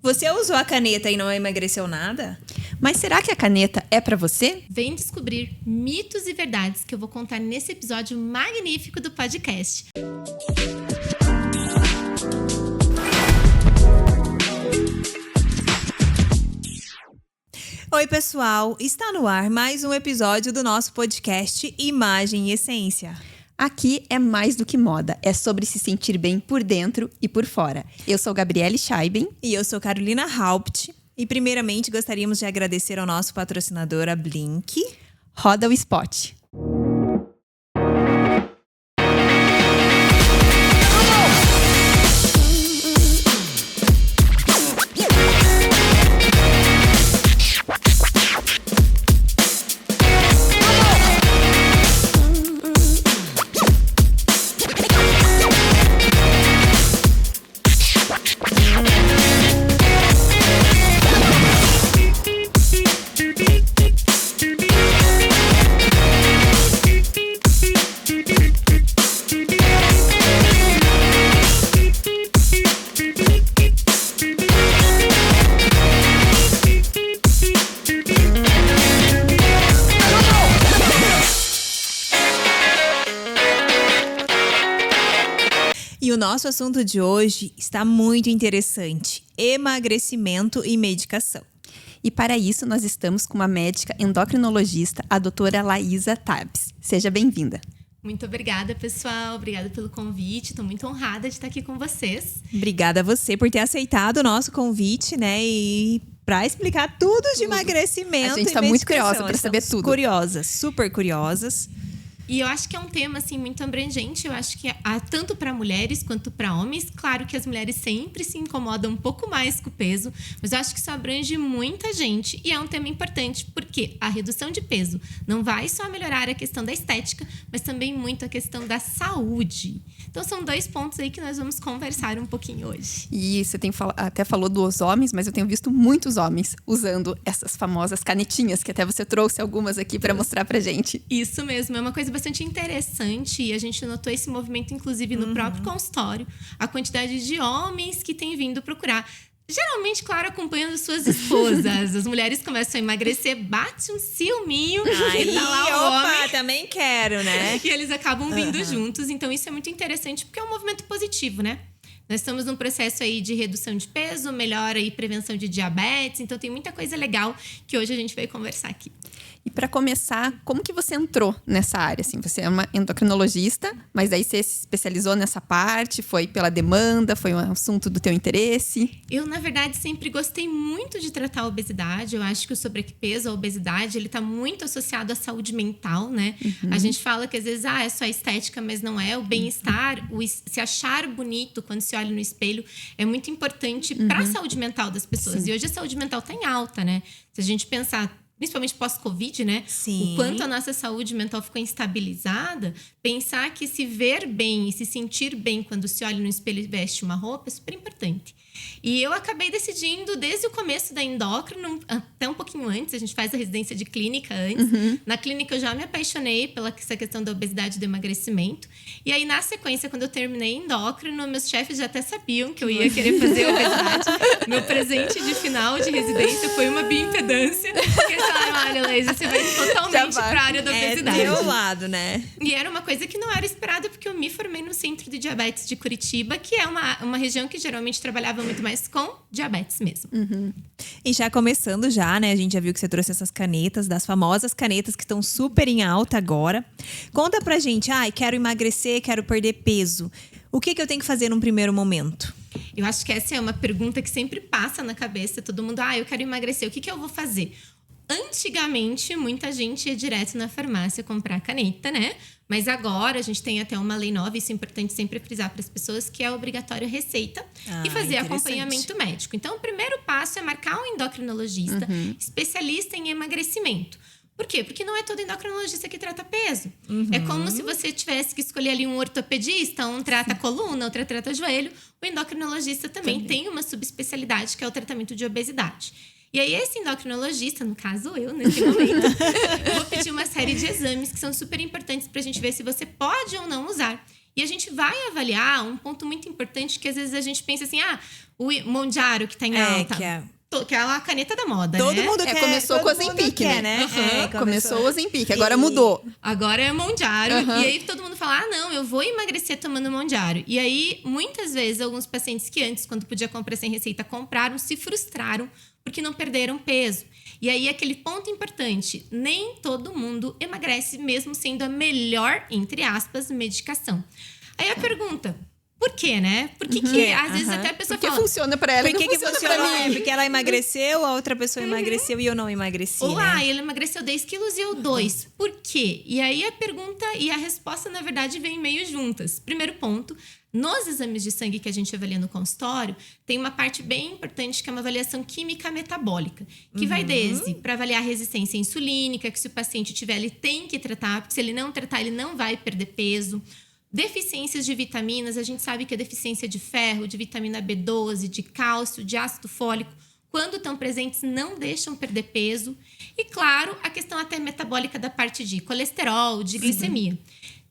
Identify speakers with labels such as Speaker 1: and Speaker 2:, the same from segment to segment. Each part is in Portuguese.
Speaker 1: Você usou a caneta e não emagreceu nada?
Speaker 2: Mas será que a caneta é pra você?
Speaker 3: Vem descobrir mitos e verdades que eu vou contar nesse episódio magnífico do podcast.
Speaker 1: Oi, pessoal! Está no ar mais um episódio do nosso podcast Imagem e Essência.
Speaker 2: Aqui é mais do que moda, é sobre se sentir bem por dentro e por fora. Eu sou Gabriele Scheiben.
Speaker 1: E eu sou Carolina Haupt. E primeiramente gostaríamos de agradecer ao nosso patrocinador, a Blink.
Speaker 2: Roda o spot.
Speaker 1: E o nosso assunto de hoje está muito interessante: emagrecimento e medicação.
Speaker 2: E para isso nós estamos com uma médica endocrinologista, a doutora Laísa Tabs. Seja bem-vinda.
Speaker 3: Muito obrigada, pessoal. Obrigada pelo convite. Estou muito honrada de estar aqui com vocês.
Speaker 1: Obrigada a você por ter aceitado o nosso convite, né? E para explicar tudo de emagrecimento.
Speaker 2: A gente está muito curiosa para saber tudo.
Speaker 1: Curiosas, super curiosas.
Speaker 3: E eu acho que é um tema assim muito abrangente. Eu acho que há tanto para mulheres quanto para homens. Claro que as mulheres sempre se incomodam um pouco mais com o peso, mas eu acho que isso abrange muita gente e é um tema importante porque a redução de peso não vai só melhorar a questão da estética, mas também muito a questão da saúde. Então são dois pontos aí que nós vamos conversar um pouquinho hoje.
Speaker 2: E você até falou dos homens, mas eu tenho visto muitos homens usando essas famosas canetinhas, que até você trouxe algumas aqui para mostrar pra gente.
Speaker 3: Isso mesmo, é uma coisa bastante interessante e a gente notou esse movimento inclusive no próprio consultório, a quantidade de homens que têm vindo procurar. Geralmente, claro, acompanhando suas esposas. As mulheres começam a emagrecer, bate um ciúminho e tá lá o homem.
Speaker 1: Também quero, né?
Speaker 3: E eles acabam vindo juntos. Então, isso é muito interessante porque é um movimento positivo, né? Nós estamos num processo aí de redução de peso, melhora e prevenção de diabetes. Então, tem muita coisa legal que hoje a gente vai conversar aqui.
Speaker 2: E para começar, como que você entrou nessa área? Assim, você é uma endocrinologista, mas aí você se especializou nessa parte? Foi pela demanda? Foi um assunto do teu interesse?
Speaker 3: Eu, na verdade, sempre gostei muito de tratar a obesidade. Eu acho que o sobrepeso, a obesidade, ele tá muito associado à saúde mental, né? A gente fala que às vezes é só estética, mas não é. O bem-estar, se achar bonito quando se olha no espelho é muito importante para a saúde mental das pessoas. Sim. E hoje a saúde mental tá em alta, né? Se a gente pensar principalmente pós-Covid, né?
Speaker 1: Sim.
Speaker 3: O quanto a nossa saúde mental ficou instabilizada, pensar que se ver bem e se sentir bem quando se olha no espelho e veste uma roupa é super importante. E eu acabei decidindo, desde o começo da endócrino, até um pouquinho antes, a gente faz a residência de clínica antes. Na clínica eu já me apaixonei pela essa questão da obesidade e do emagrecimento. E aí, na sequência, quando eu terminei endócrino, meus chefes já até sabiam que eu ia querer fazer obesidade. Meu presente de final de residência foi uma bioimpedância. Porque eles falaram, olha, Laísa, você vai totalmente para a área da obesidade.
Speaker 1: É teu lado, né?
Speaker 3: E era uma coisa que não era esperada, porque eu me formei no Centro de Diabetes de Curitiba, que é uma região que geralmente trabalhava muito mais com diabetes mesmo.
Speaker 1: E já começando já, né? A gente já viu que você trouxe essas canetas, das famosas canetas que estão super em alta agora. Conta pra gente, quero emagrecer, quero perder peso. O que eu tenho que fazer num primeiro momento?
Speaker 3: Eu acho que essa é uma pergunta que sempre passa na cabeça. Todo mundo, eu quero emagrecer, o que eu vou fazer? Antigamente, muita gente ia direto na farmácia comprar caneta, né? Mas agora a gente tem até uma lei nova, isso é importante sempre frisar para as pessoas, que é obrigatório receita e fazer acompanhamento médico. Então, o primeiro passo é marcar um endocrinologista especialista em emagrecimento. Por quê? Porque não é todo endocrinologista que trata peso. É como se você tivesse que escolher ali um ortopedista, um trata coluna, outro trata joelho. O endocrinologista também tem uma subespecialidade, que é o tratamento de obesidade. E aí, esse endocrinologista, no caso eu, nesse momento, eu vou pedir uma série de exames que são super importantes pra gente ver se você pode ou não usar. E a gente vai avaliar um ponto muito importante que às vezes a gente pensa assim, o Mondiaro que tá em alta. Que é a caneta da moda,
Speaker 1: todo
Speaker 3: né?
Speaker 1: Mundo quer,
Speaker 2: começou com o Ozempic, né? Começou o Ozempic, agora mudou.
Speaker 3: Agora é Mondiaro. E aí todo mundo fala, não, eu vou emagrecer tomando Mondiaro. E aí, muitas vezes, alguns pacientes que antes, quando podia comprar sem receita, compraram, se frustraram porque não perderam peso. E aí, aquele ponto importante, nem todo mundo emagrece, mesmo sendo a melhor, entre aspas, medicação. Aí a pergunta... Por quê, né? Por que às vezes até a pessoa fala...
Speaker 2: Porque funciona pra ela e não funciona pra mim.
Speaker 1: Porque ela emagreceu, a outra pessoa emagreceu e eu não emagreci,
Speaker 3: Olá, ele emagreceu 10 quilos e eu 2. Por quê? E aí a pergunta e a resposta, na verdade, vem meio juntas. Primeiro ponto, nos exames de sangue que a gente avalia no consultório, tem uma parte bem importante que é uma avaliação química metabólica, que vai desde para avaliar a resistência insulínica, que se o paciente tiver, ele tem que tratar, porque se ele não tratar, ele não vai perder peso. Deficiências de vitaminas, a gente sabe que a deficiência de ferro, de vitamina B12, de cálcio, de ácido fólico, quando estão presentes, não deixam perder peso. E, claro, a questão até metabólica da parte de colesterol, de glicemia.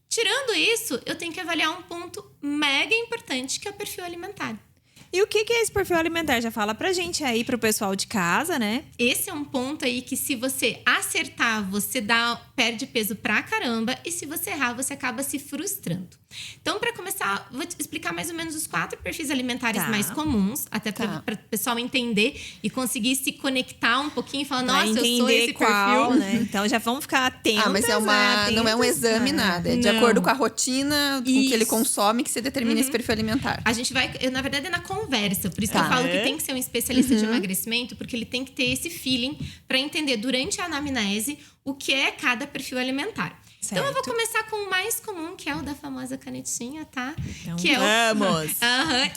Speaker 3: Tirando isso, eu tenho que avaliar um ponto mega importante, que é o perfil alimentar.
Speaker 1: E o que é esse perfil alimentar? Já fala pra gente aí, pro pessoal de casa, né?
Speaker 3: Esse é um ponto aí que se você acertar, você perde peso pra caramba. E se você errar, você acaba se frustrando. Então, para começar, vou te explicar mais ou menos os 4 perfis alimentares mais comuns. Até para o pessoal entender e conseguir se conectar um pouquinho e falar, nossa, eu sou esse perfil.
Speaker 1: Né? Então, já vamos ficar atentos.
Speaker 2: Mas não é um exame, nada. É de acordo com a rotina, com o que ele consome, que você determina esse perfil alimentar.
Speaker 3: A gente vai, na verdade, é na conversa. Por isso que eu falo que tem que ser um especialista de emagrecimento, porque ele tem que ter esse feeling para entender durante a anamnese o que é cada perfil alimentar. Certo. Então, eu vou começar com o mais comum, que é o da famosa canetinha, tá?
Speaker 1: Então,
Speaker 3: que é
Speaker 1: vamos!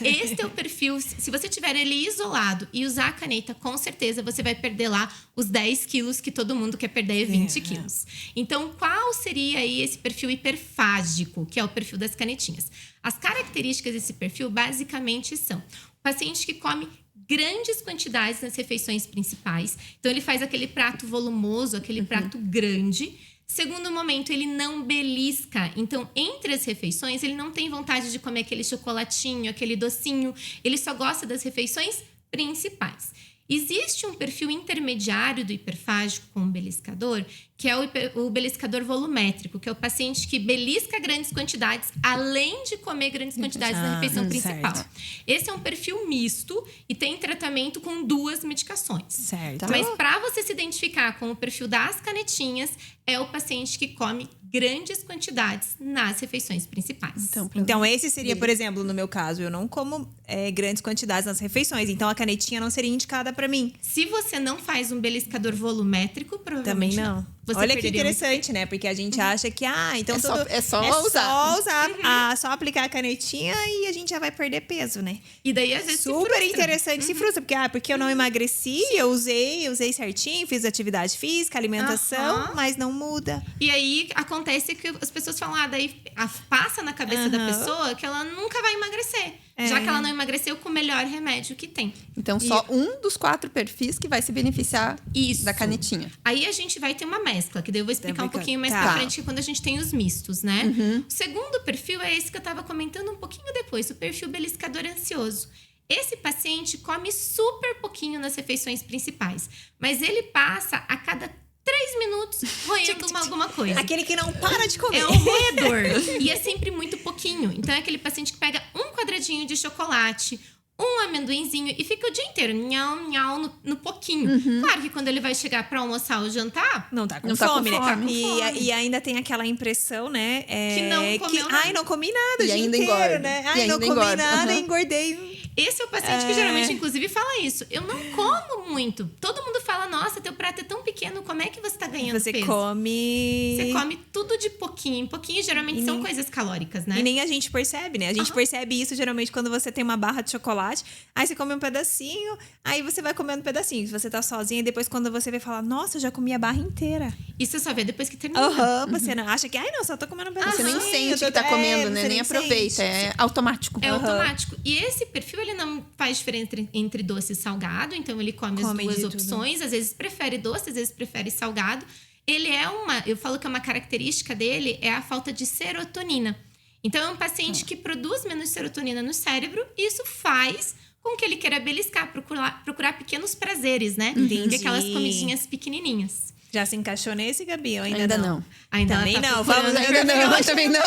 Speaker 3: Esse é o perfil. Se você tiver ele isolado e usar a caneta, com certeza você vai perder lá os 10 quilos que todo mundo quer perder, 20 quilos. Então, qual seria aí esse perfil hiperfágico, que é o perfil das canetinhas? As características desse perfil, basicamente, são o paciente que come grandes quantidades nas refeições principais. Então, ele faz aquele prato volumoso, aquele prato grande. Segundo momento, ele não belisca. Então, entre as refeições, ele não tem vontade de comer aquele chocolatinho, aquele docinho. Ele só gosta das refeições principais. Existe um perfil intermediário do hiperfágico com o beliscador, que é o beliscador volumétrico, que é o paciente que belisca grandes quantidades, além de comer grandes quantidades na refeição principal.
Speaker 1: Certo.
Speaker 3: Esse é um perfil misto e tem tratamento com 2 medicações.
Speaker 1: Certo.
Speaker 3: Mas para você se identificar com o perfil das canetinhas, é o paciente que come grandes quantidades nas refeições principais.
Speaker 1: Então esse seria, por exemplo, no meu caso, eu não como grandes quantidades nas refeições, então a canetinha não seria indicada para mim.
Speaker 3: Se você não faz um beliscador volumétrico, provavelmente
Speaker 1: também não.
Speaker 3: Você
Speaker 1: olha que interessante, né? Porque a gente acha que, então
Speaker 2: é só usar.
Speaker 1: Só aplicar a canetinha e a gente já vai perder peso, né?
Speaker 3: E daí, às vezes,
Speaker 1: super interessante, se frustra. Porque eu não emagreci, eu usei certinho, fiz atividade física, alimentação, mas não muda.
Speaker 3: E aí, acontece que as pessoas falam, daí passa na cabeça da pessoa que ela nunca vai emagrecer. Já que ela não emagreceu com o melhor remédio que tem.
Speaker 2: Então, só um dos 4 perfis que vai se beneficiar da canetinha.
Speaker 3: Aí, a gente vai ter uma mescla, que daí eu vou explicar um pouquinho mais pra frente, que é quando a gente tem os mistos, né? O segundo perfil é esse que eu tava comentando um pouquinho depois, o perfil beliscador ansioso. Esse paciente come super pouquinho nas refeições principais, mas ele passa a cada 3 minutos roendo alguma coisa.
Speaker 1: Aquele que não para de comer.
Speaker 3: É um roedor. E é sempre muito pouquinho. Então, é aquele paciente que pega um quadradinho de chocolate, um amendoinzinho e fica o dia inteiro nhau no pouquinho. Claro que quando ele vai chegar pra almoçar ou jantar...
Speaker 1: Não tá com fome, né? E ainda tem aquela impressão, né?
Speaker 3: Que não comeu nada.
Speaker 1: Não comi nada o dia
Speaker 2: ainda
Speaker 1: inteiro,
Speaker 2: engorda.
Speaker 1: né? Não comi nada, engordei.
Speaker 3: Esse é o paciente que geralmente, inclusive, fala isso. Eu não como muito. Todo mundo fala, nossa, teu prato é tão pequeno, como é que você tá ganhando peso? Você come tudo de pouquinho em pouquinho. Geralmente são coisas calóricas, né?
Speaker 1: E nem a gente percebe, né? A gente percebe isso geralmente quando você tem uma barra de chocolate. Aí você come um pedacinho, aí você vai comendo um pedacinho. Se você tá sozinha, e depois quando você vai falar, nossa, eu já comi a barra inteira.
Speaker 3: Isso você só vê depois que termina.
Speaker 1: Você não acha que, só tô comendo um pedacinho.
Speaker 2: Você nem sente que tá comendo, né? Nem aproveita. É automático.
Speaker 3: É automático. E esse perfil, ele não faz diferença entre doce e salgado. Então, ele come as 2 opções. Às vezes prefere doce, às vezes prefere salgado. Ele eu falo que uma característica dele é a falta de serotonina. Então, é um paciente que produz menos serotonina no cérebro e isso faz com que ele queira beliscar, procurar pequenos prazeres, né?
Speaker 1: Entendi.
Speaker 3: De aquelas comidinhas pequenininhas.
Speaker 1: Já se encaixou nesse, Gabi? Ou
Speaker 2: Ainda não.
Speaker 3: Ainda
Speaker 1: Também
Speaker 3: ela tá
Speaker 1: não.
Speaker 3: procurando.
Speaker 1: Vamos
Speaker 2: Ainda não, também não.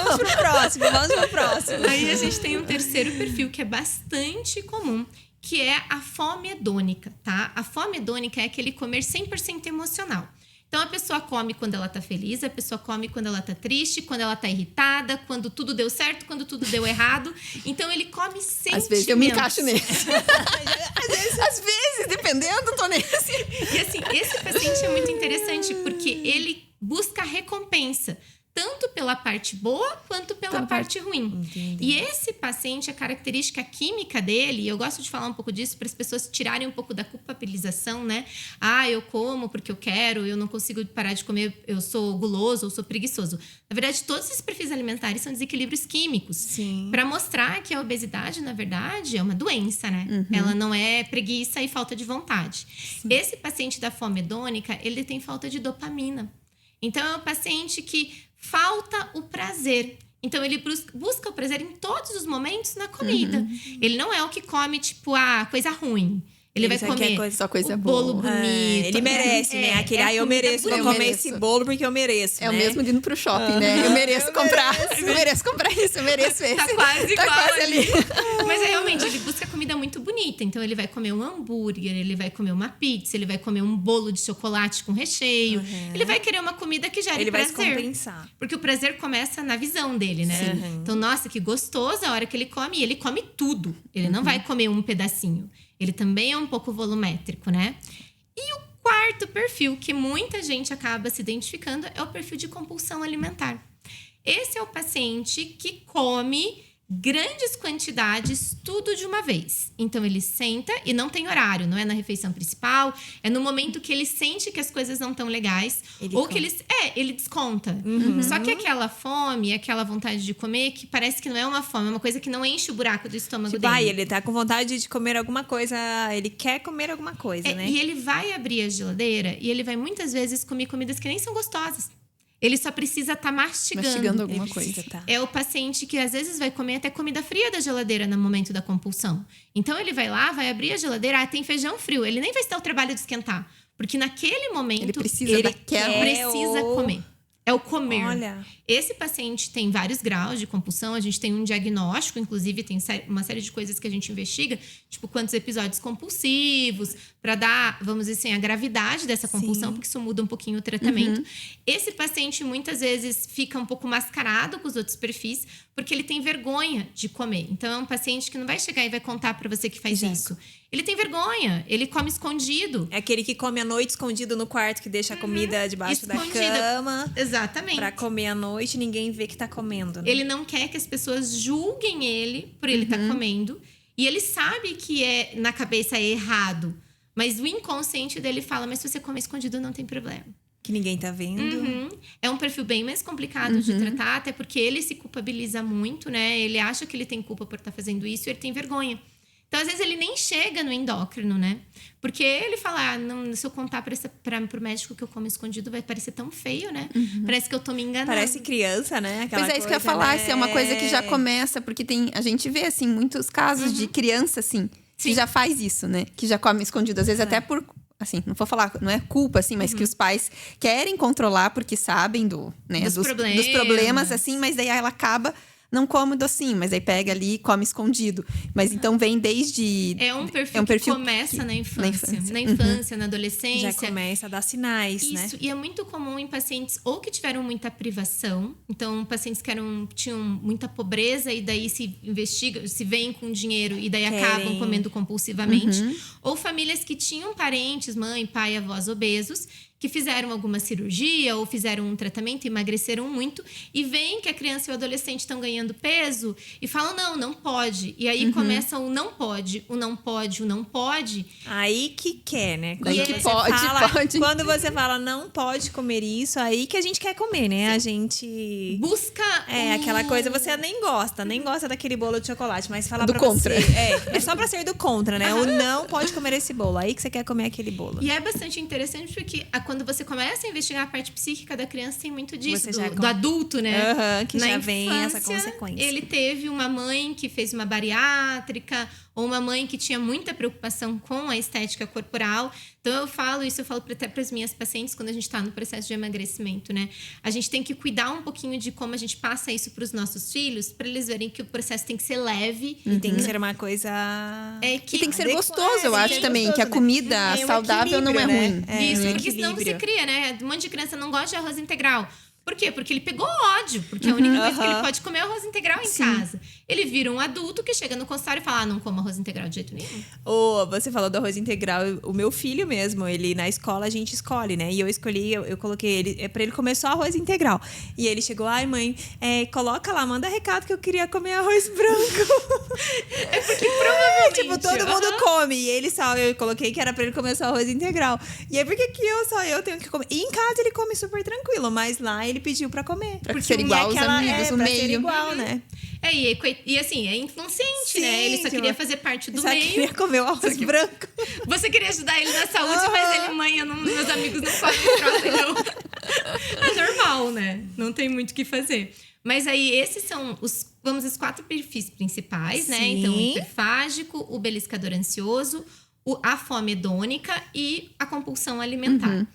Speaker 1: Vamos pro próximo, vamos pro próximo.
Speaker 3: Aí a gente tem um terceiro perfil que é bastante comum, que é a fome hedônica, tá? A fome hedônica é aquele comer 100% emocional. Então, a pessoa come quando ela tá feliz, a pessoa come quando ela tá triste, quando ela tá irritada, quando tudo deu certo, quando tudo deu errado. Então, ele come sentimentos.
Speaker 2: Às vezes eu me encaixo nesse. Às vezes, dependendo, tô nesse.
Speaker 3: E assim, esse paciente é muito interessante, porque ele busca recompensa. Tanto pela parte boa, quanto pela parte ruim.
Speaker 1: Entendi.
Speaker 3: E esse paciente, a característica química dele, e eu gosto de falar um pouco disso para as pessoas tirarem um pouco da culpabilização, né? Ah, eu como porque eu quero, eu não consigo parar de comer, eu sou guloso, eu sou preguiçoso. Na verdade, todos esses perfis alimentares são desequilíbrios químicos.
Speaker 1: Sim.
Speaker 3: Para mostrar que a obesidade, na verdade, é uma doença, né? Ela não é preguiça e falta de vontade. Esse paciente da fome hedônica, ele tem falta de dopamina. Então, é um paciente que falta o prazer. Então, ele busca o prazer em todos os momentos na comida. Ele não é o que come, tipo, coisa ruim. Ele vai
Speaker 1: só
Speaker 3: comer
Speaker 1: quer
Speaker 2: só coisa
Speaker 3: o
Speaker 2: boa.
Speaker 3: bolo bonito.
Speaker 1: Ele merece, né? Aquele,
Speaker 3: a
Speaker 1: eu
Speaker 3: comida
Speaker 1: mereço, vou
Speaker 3: bonita.
Speaker 1: comer
Speaker 2: mereço.
Speaker 1: esse bolo porque eu mereço,
Speaker 2: É o
Speaker 1: né?
Speaker 2: mesmo de indo pro shopping, né? Eu mereço comprar. Eu mereço comprar isso, eu mereço esse.
Speaker 3: Tá quase igual
Speaker 2: quase ali.
Speaker 3: Mas realmente, ele busca comida muito bonita. Então, ele vai comer um hambúrguer, ele vai comer uma pizza, ele vai comer um bolo de chocolate com recheio. Ele vai querer uma comida que gere
Speaker 1: Ele vai se
Speaker 3: prazer.
Speaker 1: compensar.
Speaker 3: Porque o prazer começa na visão dele, né? Então, nossa, que gostoso a hora que ele come. E ele come tudo. Ele não vai comer um pedacinho. Ele também é um pouco volumétrico, né? E o quarto perfil, que muita gente acaba se identificando, é o perfil de compulsão alimentar. Esse é o paciente que come grandes quantidades, tudo de uma vez. Então, ele senta e não tem horário, não é na refeição principal, é no momento que ele sente que as coisas não estão legais, ou que ele desconta. Só que aquela fome, aquela vontade de comer, que parece que não é uma fome, é uma coisa que não enche o buraco do estômago
Speaker 1: Tipo,
Speaker 3: dele.
Speaker 1: ele tá com vontade de comer alguma coisa, ele quer comer alguma coisa, né?
Speaker 3: E ele vai abrir a geladeira e ele vai muitas vezes comer comidas que nem são gostosas. Ele só precisa estar mastigando.
Speaker 2: Alguma
Speaker 1: Ele
Speaker 2: coisa.
Speaker 1: precisa tá.
Speaker 3: É o paciente que às vezes vai comer até comida fria da geladeira no momento da compulsão. Então ele vai lá, vai abrir a geladeira, tem feijão frio. Ele nem vai ter o trabalho de esquentar. Porque naquele momento
Speaker 2: Ele precisa daquela.
Speaker 3: precisa comer. É o comer.
Speaker 1: Olha.
Speaker 3: Esse paciente tem vários graus de compulsão. A gente tem um diagnóstico, inclusive tem uma série de coisas que a gente investiga, tipo quantos episódios compulsivos, para dar, vamos dizer assim, a gravidade dessa compulsão, porque isso muda um pouquinho o tratamento. Esse paciente muitas vezes fica um pouco mascarado com os outros perfis, porque ele tem vergonha de comer. Então é um paciente que não vai chegar e vai contar para você que faz isso. Ele tem vergonha, ele come escondido.
Speaker 1: É aquele que come à noite escondido no quarto, que deixa a comida debaixo da
Speaker 3: Escondida.
Speaker 1: cama.
Speaker 3: Exatamente.
Speaker 1: Pra comer à noite, ninguém vê que tá comendo, né?
Speaker 3: Ele não quer que as pessoas julguem ele por ele estar comendo. E ele sabe que na cabeça é errado. Mas o inconsciente dele fala, mas se você come escondido, não tem problema.
Speaker 1: Que ninguém tá vendo.
Speaker 3: É um perfil bem mais complicado de tratar, até porque ele se culpabiliza muito, né? Ele acha que ele tem culpa por estar fazendo isso e ele tem vergonha. Então, às vezes, ele nem chega no endócrino, né? Porque ele fala, não, se eu contar pro médico que eu como escondido, vai parecer tão feio, né? Parece que eu tô me enganando.
Speaker 1: Parece criança, né? Aquela
Speaker 2: Pois é, isso que eu ia
Speaker 1: coisa,
Speaker 2: falar,
Speaker 1: né?
Speaker 2: se é uma coisa que já começa, porque a gente vê, assim, muitos casos de criança, assim, que já faz isso, né? Que já come escondido, às vezes até por, assim, não vou falar, não é culpa, assim, mas que os pais querem controlar porque sabem dos problemas, assim, mas daí ela acaba não come docinho, mas aí pega ali e come escondido. Mas então vem desde...
Speaker 3: É um perfil que começa na infância. Na infância, na adolescência.
Speaker 1: Já começa a dar sinais, né?
Speaker 3: Isso, e é muito comum em pacientes ou que tiveram muita privação, então pacientes que tinham muita pobreza e daí se veem com dinheiro e daí acabam comendo compulsivamente, ou famílias que tinham parentes, mãe, pai, avós obesos, que fizeram alguma cirurgia ou fizeram um tratamento, emagreceram muito e veem que a criança e o adolescente estão ganhando peso e falam, não pode. E aí começa o não pode, o não pode, o não pode.
Speaker 1: Aí que quer, né?
Speaker 2: Daí
Speaker 1: Quando
Speaker 2: que
Speaker 1: você
Speaker 2: pode.
Speaker 1: Quando você fala não pode comer isso, aí que a gente quer comer, né? A gente...
Speaker 3: Busca
Speaker 1: aquela coisa, você nem gosta daquele bolo de chocolate, mas fala
Speaker 2: Do
Speaker 1: pra
Speaker 2: contra.
Speaker 1: você... É só pra ser do contra, né? O não pode comer esse bolo, aí que você quer comer aquele bolo.
Speaker 3: E é bastante interessante porque quando quando você começa a investigar a parte psíquica da criança, tem muito disso,
Speaker 1: Você já
Speaker 3: do adulto, né?
Speaker 1: que
Speaker 3: Na
Speaker 1: já vem essa
Speaker 3: infância,
Speaker 1: consequência.
Speaker 3: Ele teve uma mãe que fez uma bariátrica, ou uma mãe que tinha muita preocupação com a estética corporal. Então, eu falo até para as minhas pacientes quando a gente está no processo de emagrecimento, né? A gente tem que cuidar um pouquinho de como a gente passa isso para os nossos filhos, para eles verem que o processo tem que ser leve.
Speaker 1: E tem que ser uma coisa...
Speaker 2: E tem que ser gostoso, eu acho também, que a comida saudável não é ruim.
Speaker 3: Isso, porque senão você cria, né? Um monte de criança não gosta de arroz integral. Por quê? Porque ele pegou ódio. Porque a única coisa que ele pode comer é arroz integral em casa. Ele vira um adulto que chega no consultório e fala, não como arroz integral de jeito nenhum.
Speaker 1: Você falou do arroz integral. O meu filho mesmo, ele na escola a gente escolhe, né? E eu escolhi, eu coloquei ele, pra ele comer só arroz integral. E ele chegou, ai mãe, coloca lá, manda recado que eu queria comer arroz branco.
Speaker 3: É porque provavelmente...
Speaker 1: Tipo, todo mundo come. E ele só, eu coloquei que era pra ele comer só arroz integral. E aí, por que eu tenho que comer? E em casa ele come super tranquilo, mas lá ele pediu pra comer.
Speaker 2: Pra ser igual aos amigos, o meio.
Speaker 1: Ser igual, né?
Speaker 3: E assim, é inconsciente, né? Ele só queria fazer parte do meio.
Speaker 1: Só queria comer o arroz branco.
Speaker 3: Você queria ajudar ele na saúde, mas ele, mãe, meus amigos não comem troca, não. É normal, né? Não tem muito o que fazer. Mas aí, esses são os 4 perfis principais, né? Então, o hiperfágico, o beliscador ansioso, a fome hedônica e a compulsão alimentar.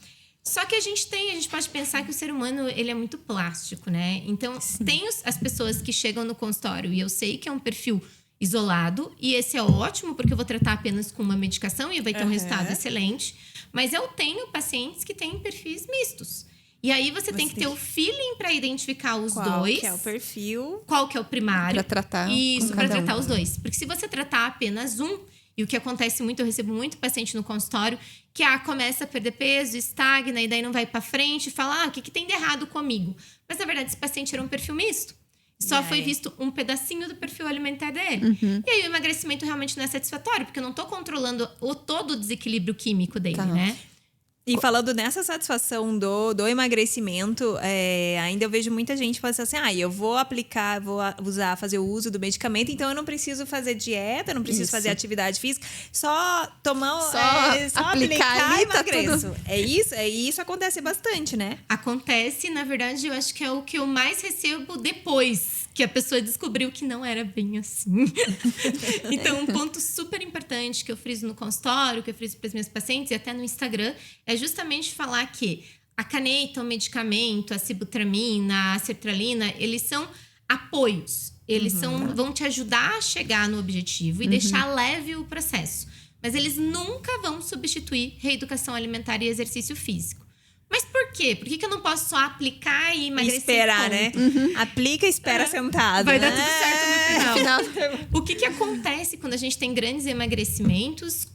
Speaker 3: Só que a gente pode pensar que o ser humano, ele é muito plástico, né? Então, tem as pessoas que chegam no consultório e eu sei que é um perfil isolado e esse é ótimo porque eu vou tratar apenas com uma medicação e vai ter um resultado excelente. Mas eu tenho pacientes que têm perfis mistos. E aí você tem que ter o feeling para identificar os dois.
Speaker 1: Qual que é o perfil?
Speaker 3: Qual que é o primário.
Speaker 2: Para tratar.
Speaker 3: Isso, para tratar os dois. Porque se você tratar apenas um, e o que acontece muito, eu recebo muito paciente no consultório, que começa a perder peso, estagna, e daí não vai para frente, e fala, o que tem de errado comigo? Mas, na verdade, esse paciente era um perfil misto. Só foi visto um pedacinho do perfil alimentar dele. E aí, o emagrecimento realmente não é satisfatório, porque eu não tô controlando todo o desequilíbrio químico dele, né?
Speaker 1: E falando nessa satisfação do emagrecimento, ainda eu vejo muita gente falando assim, eu vou aplicar, fazer o uso do medicamento, então eu não preciso fazer dieta, não preciso fazer atividade física, só tomar, só aplicar e emagreço. Tudo. Isso acontece bastante, né?
Speaker 3: Acontece, na verdade, eu acho que é o que eu mais recebo depois que a pessoa descobriu que não era bem assim. Então, um ponto super importante que eu friso no consultório, que eu friso para as minhas pacientes e até no Instagram, é justamente falar que a caneta, o medicamento, a sibutramina, a sertralina, eles são apoios. Eles vão te ajudar a chegar no objetivo e deixar leve o processo. Mas eles nunca vão substituir reeducação alimentar e exercício físico. Mas por quê? Por que eu não posso só aplicar e emagrecer?
Speaker 1: Esperar, né? Aplica e espera sentado.
Speaker 3: Vai dar tudo certo no final. O que acontece quando a gente tem grandes emagrecimentos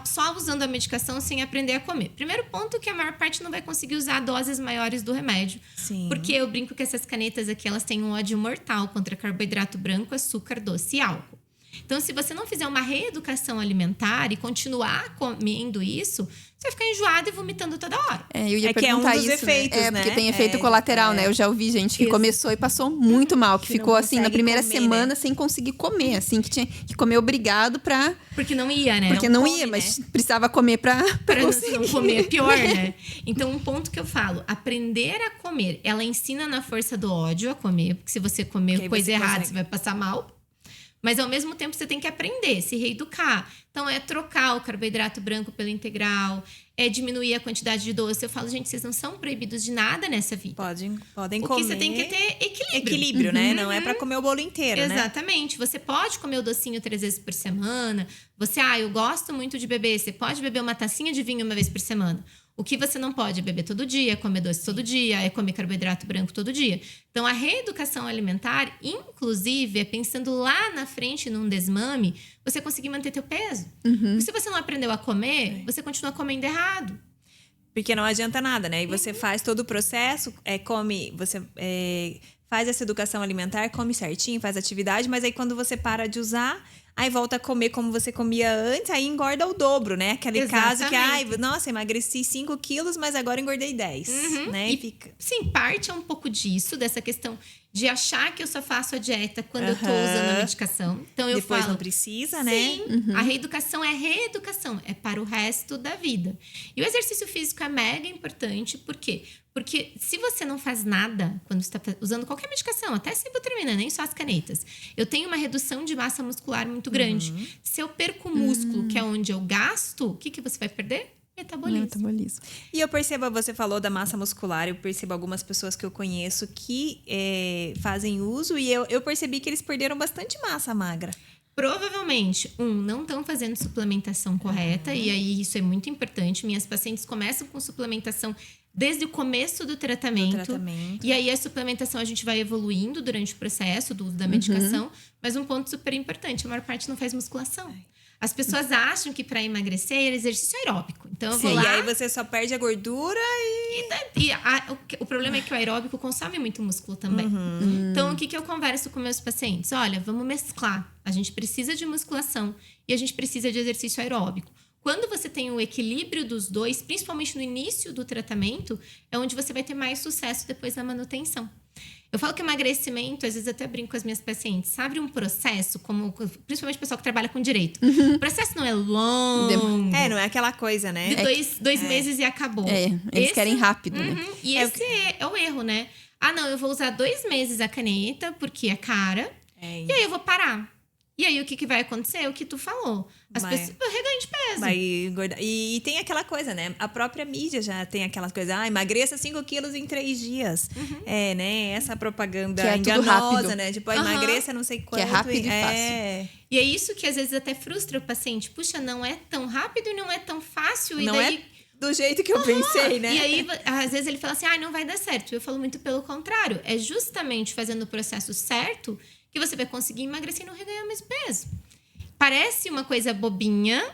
Speaker 3: só usando a medicação sem aprender a comer? Primeiro ponto que a maior parte não vai conseguir usar doses maiores do remédio.
Speaker 1: Sim.
Speaker 3: Porque eu brinco que essas canetas aqui, elas têm um ódio mortal contra carboidrato branco, açúcar, doce e álcool. Então, se você não fizer uma reeducação alimentar e continuar comendo isso, você vai ficar enjoado e vomitando toda hora.
Speaker 2: Eu ia
Speaker 1: que é um
Speaker 2: perguntar
Speaker 1: dos
Speaker 2: isso,
Speaker 1: efeitos, né?
Speaker 2: Porque tem efeito colateral, né? Eu já ouvi gente que começou e passou muito mal, que ficou assim na primeira semana sem conseguir comer, assim, que tinha que comer obrigado pra...
Speaker 3: Porque não ia, né?
Speaker 2: Porque não ia, mas precisava comer pra
Speaker 3: não comer é pior, né? Então, um ponto que eu falo, aprender a comer. Ela ensina na força do ódio a comer, porque se você comer coisa errada, você vai passar mal. Mas, ao mesmo tempo, você tem que aprender, se reeducar. Então, é trocar o carboidrato branco pelo integral, é diminuir a quantidade de doce. Eu falo, gente, vocês não são proibidos de nada nessa vida.
Speaker 1: Podem comer.
Speaker 3: O que você tem que ter equilíbrio.
Speaker 1: Equilíbrio, né? Não é pra comer o bolo inteiro, né?
Speaker 3: Exatamente. Você pode comer o docinho 3 vezes por semana. Você, eu gosto muito de beber. Você pode beber uma tacinha de vinho 1 vez por semana. O que você não pode é beber todo dia, é comer doce todo dia, é comer carboidrato branco todo dia. Então, a reeducação alimentar, inclusive, é pensando lá na frente num desmame, você conseguir manter teu peso. Porque se você não aprendeu a comer, você continua comendo errado.
Speaker 1: Porque não adianta nada, né? E você faz todo o processo, come, você faz essa educação alimentar, come certinho, faz atividade, mas aí quando você para de usar, aí volta a comer como você comia antes, aí engorda o dobro, né? Aquele caso que, nossa, emagreci 5 quilos, mas agora engordei 10, né?
Speaker 3: E fica... Sim, parte é um pouco disso, dessa questão de achar que eu só faço a dieta quando eu tô usando a medicação. Então eu
Speaker 1: Depois
Speaker 3: falo,
Speaker 1: não precisa, né?
Speaker 3: Sim, a reeducação é reeducação, é para o resto da vida. E o exercício físico é mega importante, por quê? Porque se você não faz nada quando você está usando qualquer medicação, até sibutramina, nem só as canetas, eu tenho uma redução de massa muscular muito grande. Se eu perco o músculo, que é onde eu gasto, o que você vai perder? Metabolismo.
Speaker 1: E eu percebo, você falou da massa muscular, eu percebo algumas pessoas que eu conheço que fazem uso e eu percebi que eles perderam bastante massa magra.
Speaker 3: Provavelmente, não estão fazendo suplementação correta, e aí isso é muito importante. Minhas pacientes começam com suplementação desde o começo do tratamento. E aí a suplementação a gente vai evoluindo durante o processo do uso da medicação. Mas um ponto super importante, a maior parte não faz musculação. As pessoas acham que para emagrecer é exercício aeróbico. Então eu vou lá...
Speaker 1: E aí você só perde a gordura
Speaker 3: o problema é que o aeróbico consome muito músculo também. Então o que eu converso com meus pacientes? Olha, vamos mesclar. A gente precisa de musculação e a gente precisa de exercício aeróbico. Quando você tem o equilíbrio dos dois, principalmente no início do tratamento, é onde você vai ter mais sucesso depois na manutenção. Eu falo que emagrecimento, às vezes até brinco com as minhas pacientes, sabe um processo, como principalmente o pessoal que trabalha com direito. O processo não é longo.
Speaker 1: Não é aquela coisa, né?
Speaker 3: De dois meses e acabou.
Speaker 2: Eles querem rápido, né?
Speaker 3: E esse é o erro, né? Não, eu vou usar 2 meses a caneta, porque é cara, e aí eu vou parar. E aí, o que vai acontecer? É o que tu falou. As pessoas reganham de peso.
Speaker 1: Vai engordar. E tem aquela coisa, né? A própria mídia já tem aquela coisa. Emagreça 5 quilos em 3 dias. Né? Essa propaganda
Speaker 2: que é
Speaker 1: enganosa, né? Tipo, emagreça não sei quanto.
Speaker 2: Que é rápido e fácil.
Speaker 3: E é isso que, às vezes, até frustra o paciente. Puxa, não é tão rápido e não é tão fácil.
Speaker 1: Não é do jeito que eu pensei, né?
Speaker 3: E aí, às vezes, ele fala assim, não vai dar certo. Eu falo muito pelo contrário. É justamente fazendo o processo certo que você vai conseguir emagrecer e não reganhar o mesmo peso. Parece uma coisa bobinha,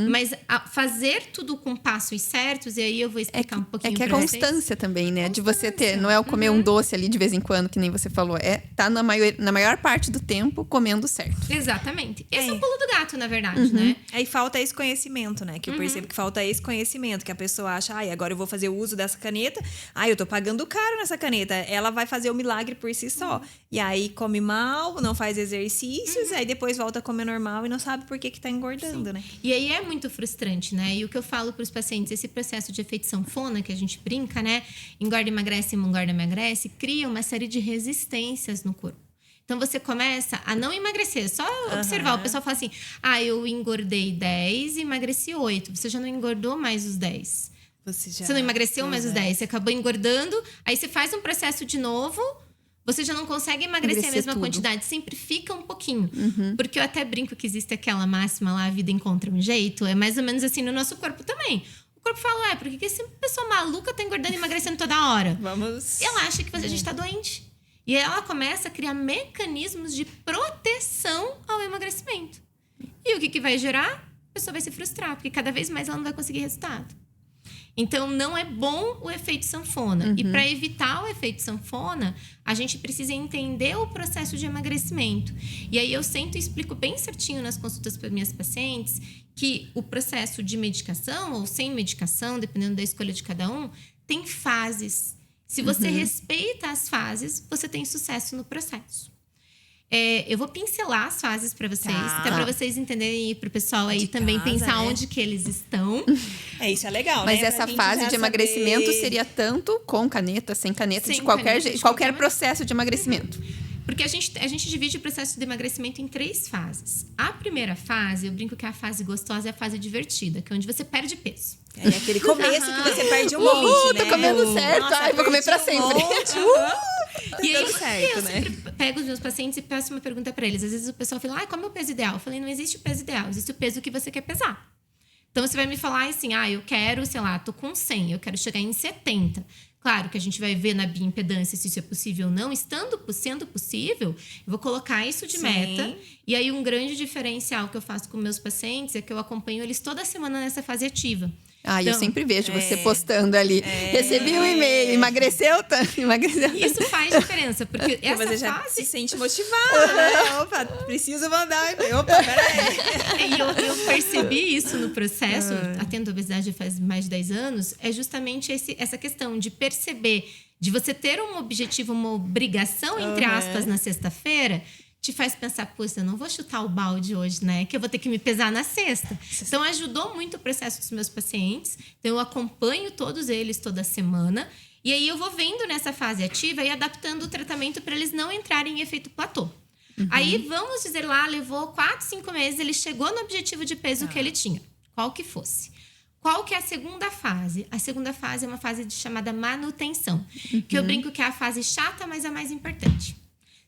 Speaker 3: mas fazer tudo com passos certos, e aí eu vou explicar um pouquinho
Speaker 2: pra vocês. É constância também, né? De você ter, não é o comer um doce ali de vez em quando, que nem você falou. Tá na maior parte do tempo comendo certo.
Speaker 3: Exatamente. Esse é o pulo do gato, na verdade, né?
Speaker 1: Aí falta esse conhecimento, né? Que eu percebo que falta esse conhecimento, que a pessoa acha, agora eu vou fazer o uso dessa caneta, eu tô pagando caro nessa caneta, ela vai fazer o milagre por si só. E aí come mal, não faz exercícios, aí depois volta a comer normal e não sabe por que tá engordando, né?
Speaker 3: E aí é muito frustrante, né? E o que eu falo pros pacientes, esse processo de efeito sanfona, que a gente brinca, né? Engorda, emagrece, cria uma série de resistências no corpo. Então, você começa a não emagrecer. Só observar. O pessoal fala assim, eu engordei 10 e emagreci 8. Você já não engordou mais os 10. Você não emagreceu mais os 10. Você acabou engordando. Aí, você faz um processo de novo. Você já não consegue emagrecer a mesma quantidade. Sempre fica um pouquinho. Porque eu até brinco que existe aquela máxima lá, a vida encontra um jeito. É mais ou menos assim no nosso corpo também. O corpo fala, por que essa pessoa maluca tá engordando e emagrecendo toda hora? Ela acha que a gente tá doente. E ela começa a criar mecanismos de proteção ao emagrecimento. E o que vai gerar? A pessoa vai se frustrar, porque cada vez mais ela não vai conseguir resultado. Então, não é bom o efeito sanfona. E para evitar o efeito sanfona, a gente precisa entender o processo de emagrecimento. E aí, eu sempre explico bem certinho nas consultas para minhas pacientes que o processo de medicação ou sem medicação, dependendo da escolha de cada um, tem fases. Se você respeita as fases, você tem sucesso no processo. Eu vou pincelar as fases para vocês, até para vocês entenderem e para o pessoal aí também pensar onde que eles estão.
Speaker 1: Isso é legal,
Speaker 2: mas essa fase de emagrecimento seria tanto com caneta, sem caneta, de qualquer jeito, qualquer processo de emagrecimento.
Speaker 3: Porque a gente divide o processo de emagrecimento em 3 fases. A primeira fase, eu brinco que a fase gostosa é a fase divertida, que é onde você perde peso.
Speaker 1: É aquele começo que você perde um monte, né?
Speaker 2: Tô comendo certo, vou comer pra sempre.
Speaker 3: E aí, eu sempre pego os meus pacientes e peço uma pergunta pra eles. Às vezes o pessoal fala, qual é o meu peso ideal? Eu falei, não existe o peso ideal, existe o peso que você quer pesar. Então, você vai me falar assim, eu quero, sei lá, tô com 100, eu quero chegar em 70. Claro que a gente vai ver na bioimpedância se isso é possível ou não. Sendo possível, eu vou colocar isso de meta. E aí, um grande diferencial que eu faço com meus pacientes é que eu acompanho eles toda semana nessa fase ativa.
Speaker 2: Ah,
Speaker 3: Então,
Speaker 2: eu sempre vejo você postando ali. Recebi um e-mail, emagreceu tanto, emagreceu.
Speaker 3: Isso faz diferença, porque essa
Speaker 1: Você já
Speaker 3: fase...
Speaker 1: se sente motivada, né? Opa, preciso mandar um e-mail. Opa, peraí.
Speaker 3: E eu percebi isso no processo, atendo obesidade faz mais de 10 anos, é justamente essa questão de perceber, de você ter um objetivo, uma obrigação, entre aspas, na sexta-feira, te faz pensar, poxa, eu não vou chutar o balde hoje, né? Que eu vou ter que me pesar na sexta. Então, ajudou muito o processo dos meus pacientes. Então, eu acompanho todos eles toda semana. E aí, eu vou vendo nessa fase ativa e adaptando o tratamento para eles não entrarem em efeito platô. Aí, vamos dizer lá, levou 4, 5 meses, ele chegou no objetivo de peso que ele tinha. Qual que fosse. Qual que é a segunda fase? A segunda fase é uma fase chamada manutenção. Que eu brinco que é a fase chata, mas a mais importante.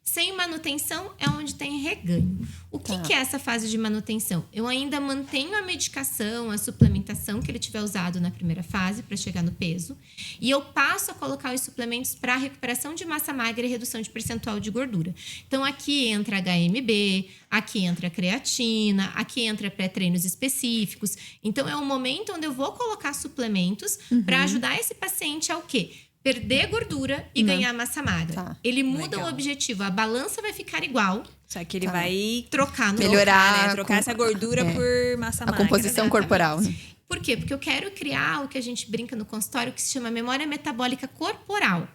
Speaker 3: Sem manutenção é onde tem reganho. O que é essa fase de manutenção? Eu ainda mantenho a medicação, a suplementação que ele tiver usado na primeira fase para chegar no peso. E eu passo a colocar os suplementos para recuperação de massa magra e redução de percentual de gordura. Então, aqui entra HMB, aqui entra creatina, aqui entra pré-treinos específicos. Então, é um momento onde eu vou colocar suplementos para ajudar esse paciente a o quê? Perder gordura e ganhar massa magra. Ele muda o objetivo. A balança vai ficar igual.
Speaker 1: Só que ele vai
Speaker 3: trocar no
Speaker 2: melhorar,
Speaker 1: né? Trocar essa gordura por massa magra.
Speaker 2: A composição corporal. Né?
Speaker 3: Por quê? Porque eu quero criar o que a gente brinca no consultório, que se chama memória metabólica corporal.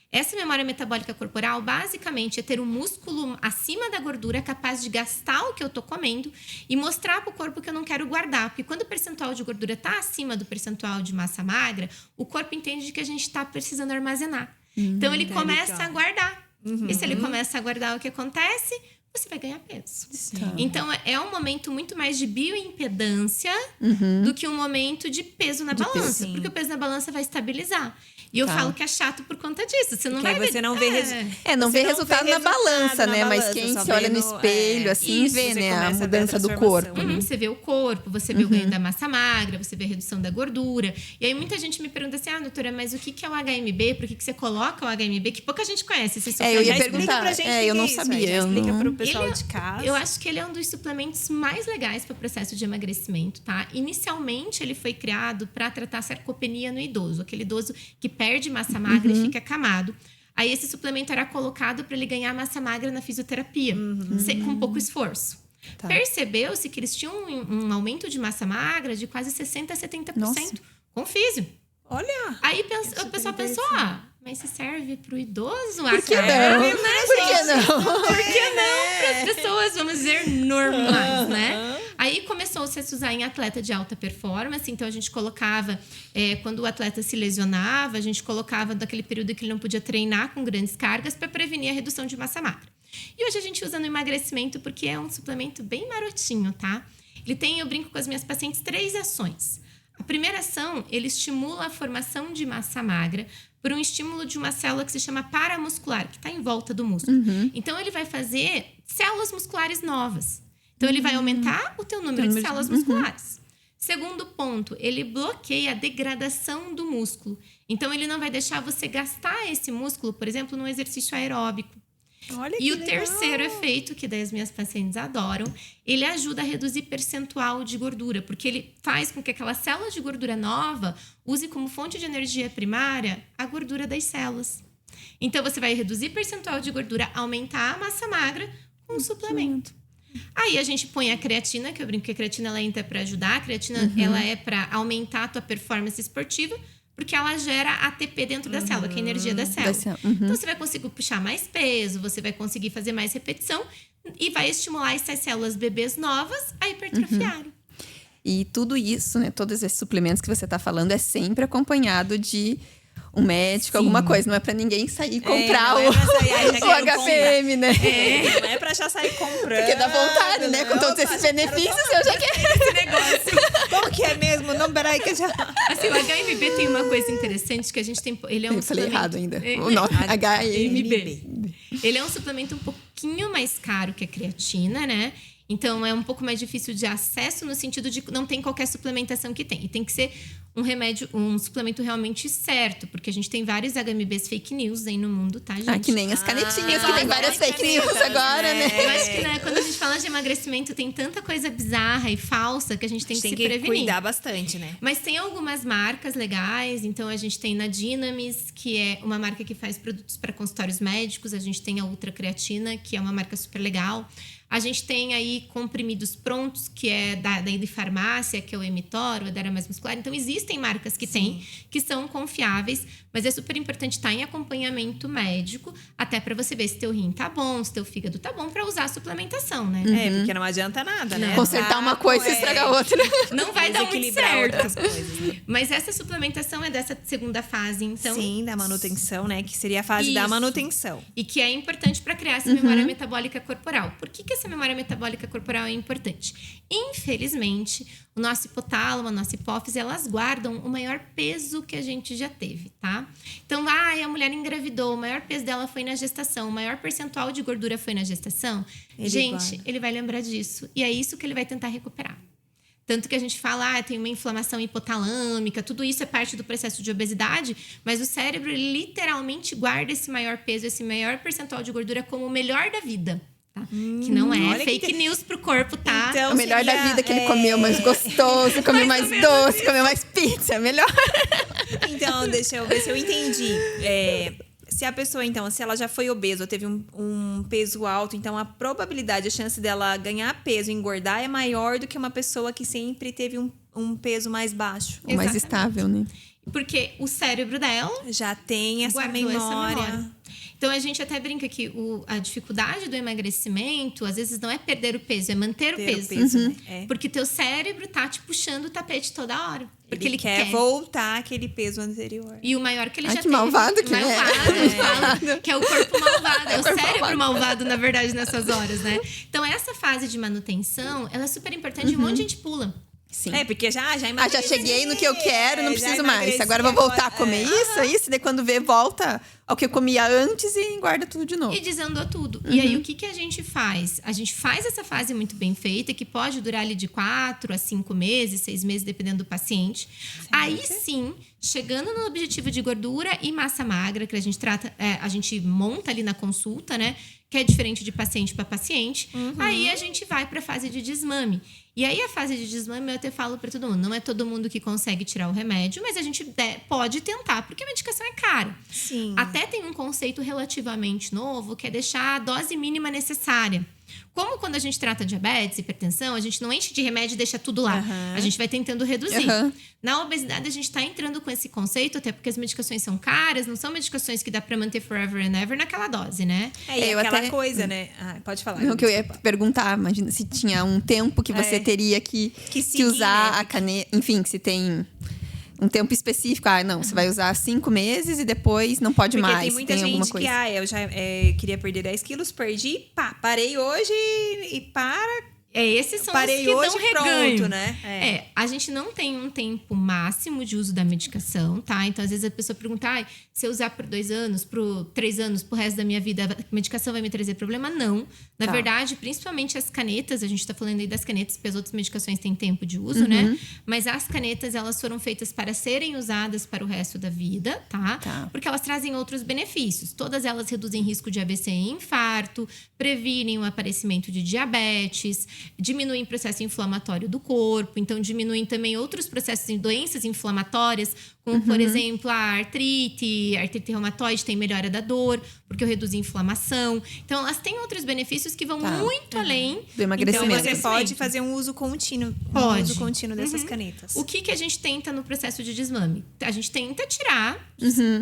Speaker 3: Essa memória metabólica corporal, basicamente, é ter um músculo acima da gordura capaz de gastar o que eu tô comendo e mostrar pro corpo que eu não quero guardar. Porque quando o percentual de gordura tá acima do percentual de massa magra, o corpo entende que a gente tá precisando armazenar. Então, ele começa a guardar. E se ele começa a guardar, o que acontece? Você vai ganhar peso. Então, é um momento muito mais de bioimpedância do que um momento de peso na balança. Porque o peso na balança vai estabilizar. E eu falo que é chato por conta disso. Você não vai ver...
Speaker 1: Você não vê
Speaker 2: não vê resultado na balança, né? Mas quem se olha no espelho, assim,
Speaker 1: isso,
Speaker 2: vê, né? A
Speaker 1: começa a ver
Speaker 2: mudança do
Speaker 1: transformação.
Speaker 2: corpo.
Speaker 3: Você vê o corpo, você vê o ganho da massa magra, você vê a redução da gordura. E aí muita gente me pergunta assim, doutora, mas o que é o HMB? Por que você coloca o HMB? Que pouca gente conhece esse suplemento.
Speaker 2: Eu ia
Speaker 1: Já explica
Speaker 2: perguntar.
Speaker 1: pra gente
Speaker 2: Eu não
Speaker 1: isso,
Speaker 2: sabia.
Speaker 1: já explica pro pessoal de casa.
Speaker 3: Eu acho que ele é um dos suplementos mais legais para o processo de emagrecimento, tá? Inicialmente, ele foi criado para tratar sarcopenia no idoso. Aquele idoso que perde massa magra e fica acamado. Aí, esse suplemento era colocado para ele ganhar massa magra na fisioterapia, com pouco esforço. Percebeu-se que eles tinham um aumento de massa magra de quase 60% a 70% com físio.
Speaker 1: Olha!
Speaker 3: Aí o pessoal pensou, mas se serve pro idoso?
Speaker 2: Por que não? Por que não?
Speaker 3: Por que não para as pessoas, vamos dizer, normais, né? Aí começou-se a se usar em atleta de alta performance. Então, a gente colocava, quando o atleta se lesionava, a gente colocava daquele período que ele não podia treinar com grandes cargas para prevenir a redução de massa magra. E hoje a gente usa no emagrecimento porque é um suplemento bem marotinho, tá? Ele tem, eu brinco com as minhas pacientes, 3 ações. A primeira ação, ele estimula a formação de massa magra por um estímulo de uma célula que se chama paramuscular, que está em volta do músculo. Então, ele vai fazer células musculares novas. Então, ele vai aumentar o teu número de células musculares. Segundo ponto, ele bloqueia a degradação do músculo. Então, ele não vai deixar você gastar esse músculo, por exemplo, num exercício aeróbico.
Speaker 1: Olha
Speaker 3: E o
Speaker 1: legal.
Speaker 3: terceiro efeito, que daí as minhas pacientes adoram, ele ajuda a reduzir percentual de gordura, porque ele faz com que aquela célula de gordura nova use como fonte de energia primária a gordura das células. Então, você vai reduzir percentual de gordura, aumentar a massa magra com um suplemento. Aí, a gente põe a creatina, que eu brinco que a creatina ela entra para ajudar. A creatina ela é para aumentar a tua performance esportiva, porque ela gera ATP dentro da célula, que é a energia da célula. Então, você vai conseguir puxar mais peso, você vai conseguir fazer mais repetição e vai estimular essas células bebês novas a hipertrofiarem.
Speaker 2: E tudo isso, né? Todos esses suplementos que você está falando é sempre acompanhado de um médico, alguma coisa. Não é para ninguém sair e comprar o HPM, né?
Speaker 1: Não é pra já sair comprando.
Speaker 2: Porque dá vontade, né? Com todos esses benefícios, eu já quero
Speaker 3: Esse negócio.
Speaker 1: Como que é mesmo? Não, peraí que eu já...
Speaker 3: Assim, o HMB tem uma coisa interessante que a gente tem... Ele é um
Speaker 2: eu falei
Speaker 3: suplemento...
Speaker 2: errado ainda. O nome, HMB.
Speaker 3: Ele é um suplemento um pouquinho mais caro que a creatina, né? Então, é um pouco mais difícil de acesso no sentido de que não tem qualquer suplementação que tem. E tem que ser um suplemento realmente certo, porque a gente tem vários HMBs fake news aí no mundo, tá, gente?
Speaker 2: Que nem as canetinhas, que tem várias fake news agora, né?
Speaker 3: Eu acho que, né, quando a gente fala de emagrecimento, tem tanta coisa bizarra e falsa que a gente tem que se prevenir.
Speaker 1: Cuidar bastante, né?
Speaker 3: Mas tem algumas marcas legais, então a gente tem na Dynamis, que é uma marca que faz produtos para consultórios médicos, a gente tem a Ultra Creatina, que é uma marca super legal. A gente tem aí comprimidos prontos, que é da de farmácia, que é o Emitor, o Edera Mais Muscular. Então, existem marcas que tem, que são confiáveis, mas é super importante estar em acompanhamento médico, até para você ver se teu rim tá bom, se teu fígado tá bom, para usar a suplementação, né?
Speaker 1: Porque não adianta nada, né?
Speaker 2: Consertar uma coisa e estragar outra.
Speaker 3: Não vai dar muito certo.
Speaker 1: Outras coisas, né?
Speaker 3: Mas essa suplementação é dessa segunda fase, então...
Speaker 1: Sim, da manutenção, né? Que seria a fase da manutenção.
Speaker 3: E que é importante para criar essa memória metabólica corporal. Por que essa memória metabólica corporal é importante? Infelizmente, o nosso hipotálamo, a nossa hipófise, elas guardam o maior peso que a gente já teve, tá? Então, a mulher engravidou, o maior peso dela foi na gestação, o maior percentual de gordura foi na gestação. Ele vai lembrar disso. E é isso que ele vai tentar recuperar. Tanto que a gente fala, tem uma inflamação hipotalâmica, tudo isso é parte do processo de obesidade, mas o cérebro ele literalmente guarda esse maior peso, esse maior percentual de gordura como o melhor da vida. Tá? Que não é fake news pro corpo, tá?
Speaker 2: Então, o melhor da vida que ele comeu mais gostoso, comeu mais doce, comeu mais pizza, melhor.
Speaker 1: Então, deixa eu ver se eu entendi. Se a pessoa, então, se ela já foi obesa ou teve um peso alto, então a probabilidade, a chance dela ganhar peso e engordar é maior do que uma pessoa que sempre teve um peso mais baixo.
Speaker 2: Ou mais estável, né?
Speaker 3: Porque o cérebro dela
Speaker 1: já tem essa memória.
Speaker 3: Então, a gente até brinca que a dificuldade do emagrecimento, às vezes, não é perder o peso, é manter o peso.
Speaker 1: Né?
Speaker 3: Porque teu cérebro tá te puxando o tapete toda hora. Porque ele
Speaker 1: quer voltar àquele peso anterior.
Speaker 3: E o maior que ele já
Speaker 2: que
Speaker 3: teve.
Speaker 2: Malvado que
Speaker 3: malvado, que é o corpo malvado. É o cérebro malvado, na verdade, nessas horas, né? Então, essa fase de manutenção, ela é super importante e um monte de gente pula.
Speaker 2: Sim.
Speaker 1: Porque já emagreci.
Speaker 2: Já cheguei no que eu quero, não preciso mais. Agora eu vou voltar a comer isso. E daí quando vê, volta ao que eu comia antes e engorda tudo de novo.
Speaker 3: E desandou tudo. E aí, o que a gente faz? A gente faz essa fase muito bem feita, que pode durar ali de 4 a 5 meses, 6 meses, dependendo do paciente. Aí sim, chegando no objetivo de gordura e massa magra, que a gente trata, a gente monta ali na consulta, né? Que é diferente de paciente para paciente. Aí a gente vai para a fase de desmame. E aí a fase de desmame eu até falo para todo mundo, não é todo mundo que consegue tirar o remédio, mas a gente pode tentar, porque a medicação é cara.
Speaker 1: Sim.
Speaker 3: Até tem um conceito relativamente novo, que é deixar a dose mínima necessária. Como quando a gente trata diabetes, hipertensão, a gente não enche de remédio e deixa tudo lá. A gente vai tentando reduzir. Na obesidade, a gente está entrando com esse conceito, até porque as medicações são caras, não são medicações que dá para manter forever and ever naquela dose, né?
Speaker 1: Aquela coisa, né? Pode falar.
Speaker 2: Não, que eu ia perguntar, imagina se tinha um tempo que você teria que usar a caneta. Enfim, que se tem um tempo específico. Não, você vai usar 5 meses e depois não pode mais.
Speaker 1: Tem muita gente que, eu já queria perder 10 quilos, perdi, parei hoje e para...
Speaker 3: Esses são
Speaker 1: Parei
Speaker 3: os que
Speaker 1: hoje,
Speaker 3: dão reganho.
Speaker 1: pronto, né?
Speaker 3: A gente não tem um tempo máximo de uso da medicação, tá? Então, às vezes a pessoa pergunta, se eu usar por 2 anos, por 3 anos, pro resto da minha vida, a medicação vai me trazer problema? Não. Na verdade, principalmente as canetas, a gente tá falando aí das canetas, porque as outras medicações têm tempo de uso, né? Mas as canetas, elas foram feitas para serem usadas para o resto da vida, tá? Porque elas trazem outros benefícios. Todas elas reduzem risco de AVC e infarto, previnem o aparecimento de diabetes, diminuem o processo inflamatório do corpo, então diminuem também outros processos de doenças inflamatórias, como, por exemplo, a artrite reumatoide tem melhora da dor, porque eu reduzo a inflamação. Então, elas têm outros benefícios que vão muito além
Speaker 2: do emagrecimento.
Speaker 1: Então, você pode fazer um uso contínuo.
Speaker 3: Pode.
Speaker 1: Um uso contínuo dessas canetas.
Speaker 3: O que a gente tenta no processo de desmame? A gente tenta tirar,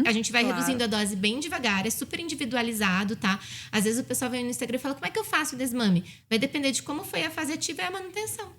Speaker 3: a gente vai reduzindo a dose bem devagar, é super individualizado, tá? Às vezes o pessoal vem no Instagram e fala, como é que eu faço o desmame? Vai depender de como foi a fase ativa e a manutenção.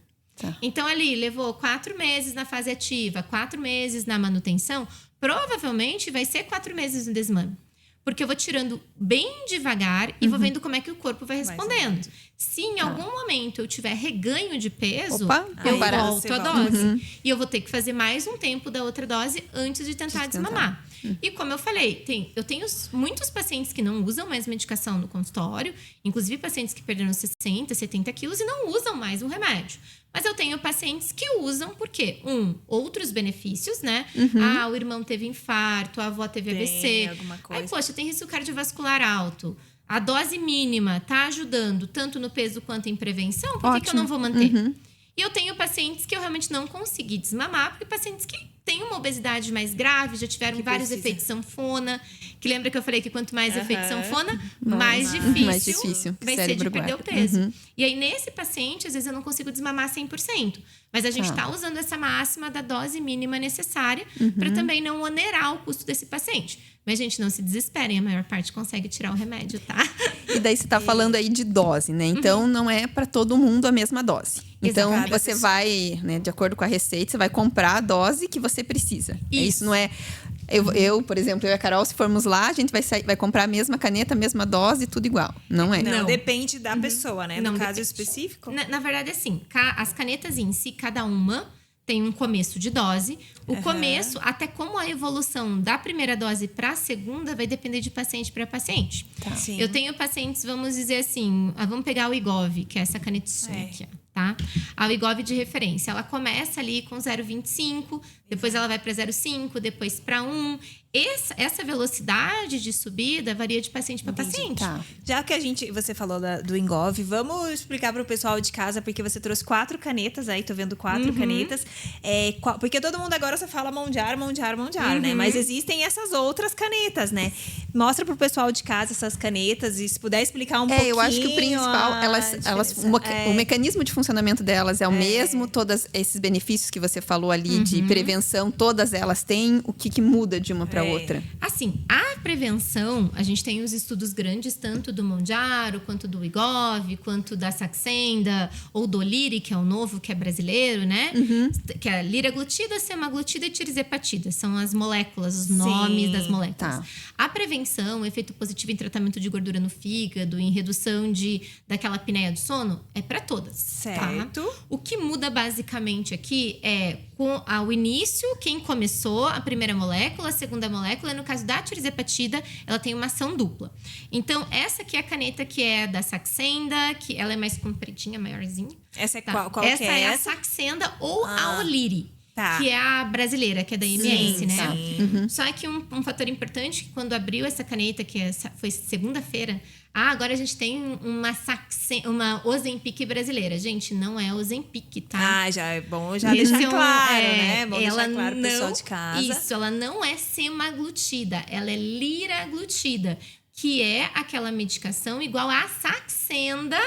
Speaker 3: Então, ali, levou 4 meses na fase ativa, 4 meses na manutenção, provavelmente vai ser 4 meses no desmame. Porque eu vou tirando bem devagar e vou vendo como é que o corpo vai respondendo. Se em algum momento eu tiver reganho de peso, eu volto a dose. E eu vou ter que fazer mais um tempo da outra dose antes de tentar desmamar. E como eu falei, eu tenho muitos pacientes que não usam mais medicação no consultório, inclusive pacientes que perderam 60, 70 quilos e não usam mais o remédio. Mas eu tenho pacientes que usam porque, outros benefícios, né? O irmão teve infarto, a avó teve AVC.
Speaker 1: Alguma coisa.
Speaker 3: Aí, poxa, tem risco cardiovascular alto. A dose mínima tá ajudando tanto no peso quanto em prevenção. Por que eu não vou manter? E eu tenho pacientes que eu realmente não consegui desmamar, porque pacientes que têm uma obesidade mais grave, já tiveram vários efeitos sanfona. Que lembra que eu falei que quanto mais efeito sanfona, mais difícil vai ser de perder o peso. E aí, nesse paciente, às vezes eu não consigo desmamar 100%. Mas a gente tá usando essa máxima da dose mínima necessária para também não onerar o custo desse paciente. Mas, gente, não se desesperem, a maior parte consegue tirar o remédio, tá?
Speaker 2: E daí você tá falando aí de dose, né? Então, não é para todo mundo a mesma dose. Então, você vai, né, de acordo com a receita, você vai comprar a dose que você precisa. Isso não é... Eu, por exemplo, eu e a Carol, se formos lá, a gente vai comprar a mesma caneta, a mesma dose, tudo igual. Não é?
Speaker 1: Não, depende da pessoa, né?
Speaker 3: Não,
Speaker 1: no caso
Speaker 3: depende.
Speaker 1: específico.
Speaker 3: Na verdade, assim, as canetas em si, cada uma tem um começo de dose. O começo, até como a evolução da primeira dose para a segunda, vai depender de paciente para paciente.
Speaker 1: Sim.
Speaker 3: Eu tenho pacientes, vamos dizer assim, vamos pegar o Igov, que é essa canetinha aqui, tá? A Igov de referência, ela começa ali com 0,25, depois ela vai para 0,5, depois para 1. Essa velocidade de subida varia de paciente para paciente.
Speaker 2: Tá.
Speaker 1: Já que você falou do Engov, vamos explicar para o pessoal de casa, porque você trouxe 4 canetas aí, tô vendo 4 canetas. Porque todo mundo agora só fala Mondiar, né? Mas existem essas outras canetas, né? Mostra pro pessoal de casa essas canetas e se puder explicar um pouquinho.
Speaker 2: Eu acho que o principal, o mecanismo de funcionamento delas é o mesmo, todos esses benefícios que você falou ali de prevenção, todas elas têm. O que muda de uma para outra?
Speaker 3: Assim, a prevenção, a gente tem os estudos grandes, tanto do Mondiaro, quanto do Igov, quanto da Saxenda, ou do Liri, que é o novo, que é brasileiro, né? Que é liraglutida, semaglutida e tirzepatida. São as moléculas, os nomes das moléculas. A prevenção, o efeito positivo em tratamento de gordura no fígado, em redução daquela apneia do sono, é para todas.
Speaker 1: Certo.
Speaker 3: Tá? O que muda basicamente aqui é ao início, quem começou a primeira molécula, a segunda molécula, no caso da tirzepatida, ela tem uma ação dupla. Então, essa aqui é a caneta que é da Saxenda, que ela é mais compridinha, maiorzinha.
Speaker 1: Essa é
Speaker 3: tá?
Speaker 1: qual
Speaker 3: essa
Speaker 1: que é
Speaker 3: é
Speaker 1: essa?
Speaker 3: a Saxenda ou a Oliri.
Speaker 1: Tá.
Speaker 3: Que é a brasileira, que é da MS, né?
Speaker 1: Sim.
Speaker 3: Só que um fator importante, que quando abriu essa caneta, que foi segunda-feira, agora a gente tem uma Ozempic brasileira. Gente, não é Ozempic, tá?
Speaker 1: Já é bom já deixar claro, né? Bom
Speaker 3: ela
Speaker 1: deixar claro pro
Speaker 3: não,
Speaker 1: pessoal de casa.
Speaker 3: Isso, ela não é semaglutida, ela é liraglutida, que é aquela medicação igual a Saxenda,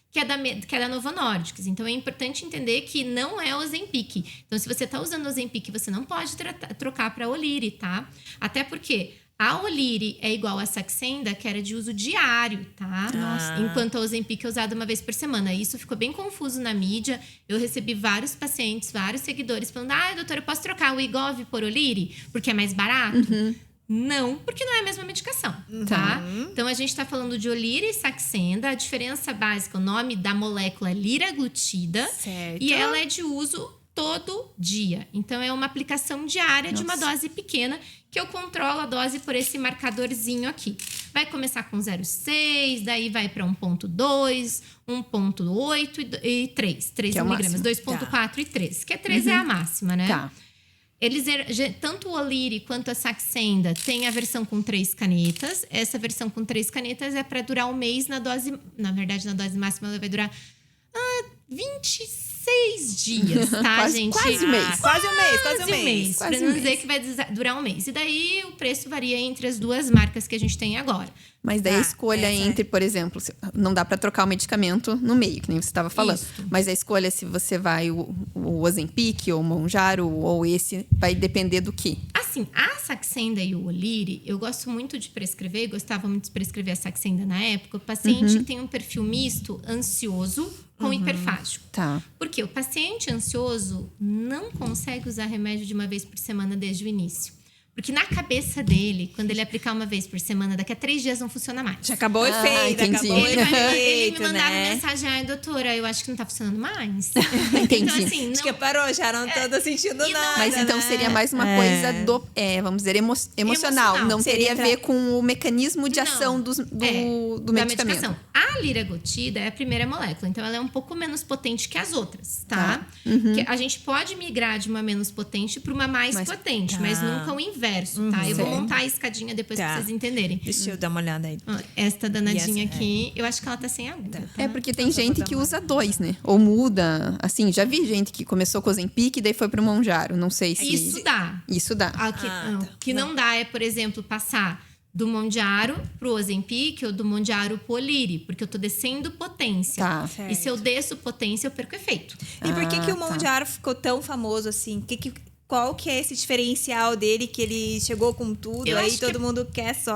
Speaker 3: que é da Novo Nordisk. Então, é importante entender que não é Ozempic. Então, se você está usando Ozempic, você não pode trocar para Oliri, tá? Até porque a Oliri é igual a Saxenda, que era de uso diário, tá? Enquanto a Ozempic é usada uma vez por semana. Isso ficou bem confuso na mídia. Eu recebi vários pacientes, vários seguidores falando: doutora, eu posso trocar o Igov por Oliri? Porque é mais barato? Não, porque não é a mesma medicação, tá? Então, a gente tá falando de Oliri e Saxenda. A diferença básica, o nome da molécula é liraglutida.
Speaker 1: Certo.
Speaker 3: E ela é de uso todo dia. Então, é uma aplicação diária de uma dose pequena, que eu controlo a dose por esse marcadorzinho aqui. Vai começar com 0,6, daí vai para 1,2, 1,8 e 3. 3 miligramas, 2,4 e 3. Que 3 é a máxima, né?
Speaker 2: Tá.
Speaker 3: Tanto o Oliri quanto a Saxenda tem a versão com 3 canetas. Essa versão com 3 canetas é para durar um mês na dose... Na verdade, na dose máxima ela vai durar 26 dias, tá, gente?
Speaker 2: Quase um mês.
Speaker 1: Quase um mês.
Speaker 3: Para não dizer que vai durar um mês. E daí, o preço varia entre as duas marcas que a gente tem agora.
Speaker 2: Mas daí a escolha entre, por exemplo, não dá para trocar o medicamento no meio, que nem você estava falando.
Speaker 3: Isso.
Speaker 2: Mas a escolha se você vai o Ozempic ou o Monjaro ou esse, vai depender do quê?
Speaker 3: Assim, a Saxenda e o Oliri, eu gosto muito de prescrever, gostava muito de prescrever a Saxenda na época, o paciente que tem um perfil misto, ansioso com hiperfágico.
Speaker 2: Tá.
Speaker 3: Porque o paciente ansioso não consegue usar remédio de uma vez por semana desde o início. Porque na cabeça dele, quando ele aplicar uma vez por semana, daqui a 3 dias não funciona mais.
Speaker 1: Já acabou o efeito,
Speaker 2: entendi.
Speaker 1: acabou o
Speaker 3: Ele
Speaker 1: efeito,
Speaker 3: me mandava
Speaker 1: né?
Speaker 3: mensagem, ai, doutora, eu acho que não tá funcionando mais.
Speaker 2: Entendi.
Speaker 3: Então, assim,
Speaker 1: Acho que parou, já não tô sentindo
Speaker 3: e não-
Speaker 1: nada,
Speaker 2: Mas então
Speaker 1: né?
Speaker 2: seria mais uma coisa vamos dizer, emocional. Não
Speaker 1: Seria
Speaker 2: teria a ver com o mecanismo de
Speaker 3: Não.
Speaker 2: ação do
Speaker 3: Da
Speaker 2: medicamento.
Speaker 3: medicação. A liragotida é a primeira molécula, então ela é um pouco menos potente que as outras, tá? Que a gente pode migrar de uma menos potente para uma mais potente, mas nunca o inverso, tá? Eu vou montar a escadinha depois pra vocês entenderem.
Speaker 1: Deixa eu dar uma olhada aí.
Speaker 3: Ó, esta danadinha
Speaker 1: E essa,
Speaker 3: aqui, eu acho que ela tá sem agulha. Tá?
Speaker 2: É porque tem gente que usa 2, né? Ou muda. Assim, já vi gente que começou com o Ozempic e daí foi pro Monjaro. Não sei se...
Speaker 3: Isso dá.
Speaker 2: Isso dá.
Speaker 3: O que não dá é, por exemplo, passar do Monjaro pro Ozempic ou do Monjaro pro Oliri, porque eu tô descendo potência.
Speaker 2: Tá.
Speaker 3: E se eu desço potência, eu perco efeito.
Speaker 1: E por que o
Speaker 2: tá.
Speaker 1: Monjaro ficou tão famoso assim? Qual que é esse diferencial dele que ele chegou com tudo?
Speaker 3: Eu
Speaker 1: Aí
Speaker 3: acho que
Speaker 1: todo mundo quer só.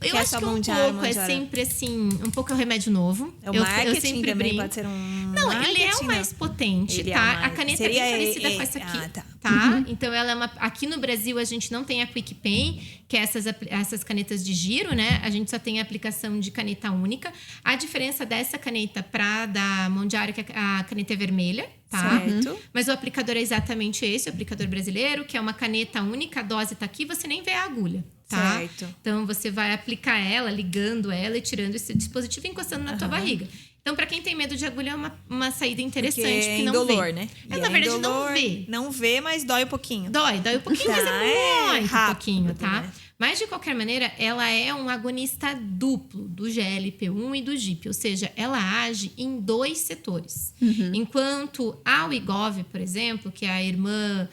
Speaker 3: Eu
Speaker 1: quer
Speaker 3: acho
Speaker 1: só
Speaker 3: que um
Speaker 1: Monjaro,
Speaker 3: pouco é
Speaker 1: Monjaro.
Speaker 3: sempre assim, um pouco é o remédio novo.
Speaker 1: É o
Speaker 3: eu
Speaker 1: marketing
Speaker 3: sempre
Speaker 1: também
Speaker 3: brinco.
Speaker 1: pode ser um.
Speaker 3: Não, ele é o
Speaker 1: marketing,
Speaker 3: mais
Speaker 1: não.
Speaker 3: potente,
Speaker 1: Ele é
Speaker 3: tá?
Speaker 1: o mais-
Speaker 3: A caneta
Speaker 1: seria
Speaker 3: é bem parecida
Speaker 1: ele-
Speaker 3: com essa aqui.
Speaker 1: tá.
Speaker 3: Então, ela é uma. Aqui no Brasil, a gente não tem a Quick Pen, que é essas canetas de giro, né? A gente só tem a aplicação de caneta única. A diferença dessa caneta pra da Monjaro, que a caneta é vermelha, tá?
Speaker 1: Certo.
Speaker 3: Mas o aplicador é exatamente esse, o aplicador brasileiro, que é uma caneta única, a dose tá aqui, você nem vê a agulha. Tá?
Speaker 1: Certo.
Speaker 3: Então, você vai aplicar ela, ligando ela e tirando esse dispositivo e encostando na tua barriga. Então, pra quem tem medo de agulha, é uma saída interessante,
Speaker 1: Porque
Speaker 3: porque
Speaker 1: é
Speaker 3: não
Speaker 1: indolor,
Speaker 3: vê.
Speaker 1: né?
Speaker 3: É,
Speaker 1: E
Speaker 3: na verdade,
Speaker 1: indolor,
Speaker 3: não vê.
Speaker 1: Não vê, mas dói um pouquinho.
Speaker 3: Dói um pouquinho, mas
Speaker 1: Tá,
Speaker 3: é muito
Speaker 1: rápido,
Speaker 3: pouquinho, tá?
Speaker 1: né?
Speaker 3: Mas, de qualquer maneira, ela é um agonista duplo do GLP-1 e do GIP. Ou seja, ela age em 2 setores. Enquanto a Wegovy, por exemplo, que é a irmã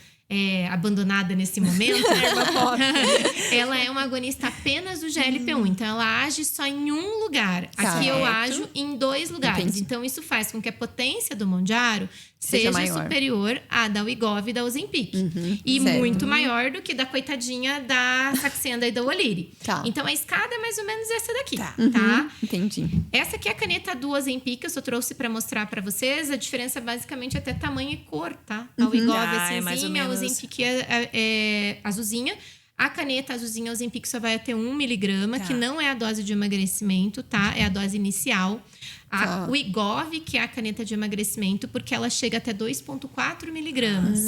Speaker 3: abandonada nesse momento, ela é uma agonista apenas do GLP-1. Então, ela age só em um lugar. Aqui eu ajo em 2 lugares.
Speaker 2: Entendi.
Speaker 3: Então, isso faz com que a potência do Monjaro
Speaker 2: Seja
Speaker 3: seja
Speaker 2: maior.
Speaker 3: superior à da Wegovy e da Ozempic. E
Speaker 2: certo.
Speaker 3: muito maior do que da coitadinha da Saxenda e da Oliri.
Speaker 2: Tá.
Speaker 3: Então, a escada é mais ou menos essa daqui, tá?
Speaker 2: Entendi.
Speaker 3: Essa aqui é a caneta do Ozempic, eu só trouxe pra mostrar pra vocês. A diferença é basicamente até tamanho e cor, tá? A Wegovy
Speaker 1: Ah,
Speaker 3: é
Speaker 1: é mais ou
Speaker 3: cinzinha, a
Speaker 1: menos.
Speaker 3: Ozempic é azulzinha. A caneta azulzinha Ozempic só vai até 1 miligrama,
Speaker 1: Tá.
Speaker 3: que não é a dose de emagrecimento, tá? É a dose inicial. A
Speaker 2: Tá.
Speaker 3: Wegovy, que é a caneta de emagrecimento, porque ela chega até 2,4 miligramas.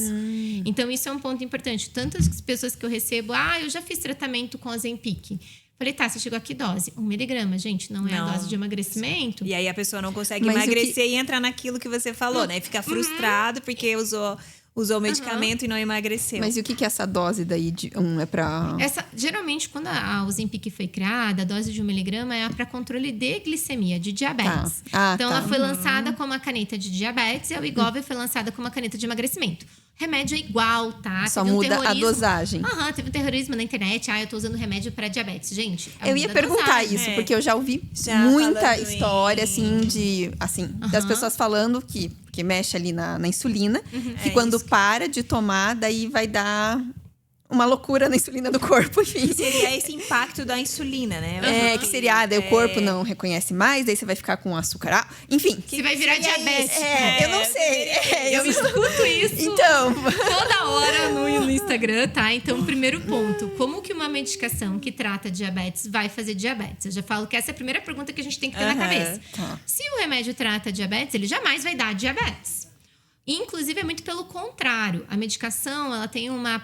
Speaker 3: Então, isso é um ponto importante. Tantas pessoas que eu recebo, eu já fiz tratamento com Ozempic. Falei, tá, você chegou aqui dose, 1 miligrama, gente, não é a
Speaker 1: Não.
Speaker 3: dose de emagrecimento.
Speaker 1: E aí a pessoa não consegue
Speaker 2: Mas o
Speaker 1: emagrecer e entrar naquilo que você falou, né? Fica frustrado porque usou o medicamento e não emagreceu.
Speaker 2: Mas e o que é essa dose daí de é pra...
Speaker 3: Geralmente, quando a Ozempic foi criada, a dose de 1 miligrama é para controle de glicemia, de diabetes.
Speaker 2: Tá.
Speaker 3: Então,
Speaker 2: Tá.
Speaker 3: ela foi lançada como a caneta de diabetes e a Wegovy foi lançada como a caneta de emagrecimento. Remédio é igual, tá?
Speaker 2: Só
Speaker 3: Teve um
Speaker 2: muda a
Speaker 3: terrorismo.
Speaker 2: dosagem.
Speaker 3: Teve um terrorismo na internet. Eu tô usando remédio para diabetes. Gente,
Speaker 2: Eu ia
Speaker 3: muda a
Speaker 2: perguntar
Speaker 3: dosagem.
Speaker 2: isso, porque eu já ouvi
Speaker 1: Já
Speaker 2: muita
Speaker 1: falando
Speaker 2: história,
Speaker 1: em-
Speaker 2: assim, das pessoas falando que mexe ali na insulina, que
Speaker 1: É
Speaker 2: quando
Speaker 1: isso.
Speaker 2: para de tomar, daí vai dar uma loucura na insulina do corpo, enfim.
Speaker 1: Seria esse impacto da insulina, né?
Speaker 2: Que seria, daí o corpo não reconhece mais, daí você vai ficar com açúcar alto. Enfim.
Speaker 3: Você vai virar diabetes.
Speaker 2: Eu não sei.
Speaker 3: Eu escuto isso
Speaker 2: Então,
Speaker 3: toda hora no Instagram, tá? Então, primeiro ponto. Como que uma medicação que trata diabetes vai fazer diabetes? Eu já falo que essa é a primeira pergunta que a gente tem que ter na cabeça.
Speaker 2: Tá.
Speaker 3: Se o remédio trata diabetes, ele jamais vai dar diabetes. Inclusive, é muito pelo contrário. A medicação, ela tem uma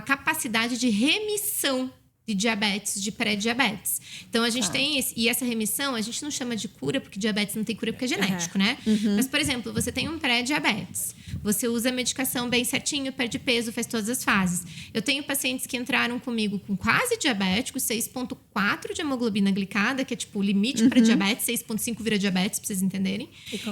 Speaker 3: capacidade de remissão de diabetes, de pré-diabetes. Então, a gente tem e essa remissão, a gente não chama de cura, porque diabetes não tem cura porque é genético, né? Mas, por exemplo, você tem um pré-diabetes. Você usa a medicação bem certinho, perde peso, faz todas as fases. Eu tenho pacientes que entraram comigo com quase diabéticos, 6,4 de hemoglobina glicada, que é tipo o limite para diabetes, 6,5 vira diabetes, pra vocês entenderem.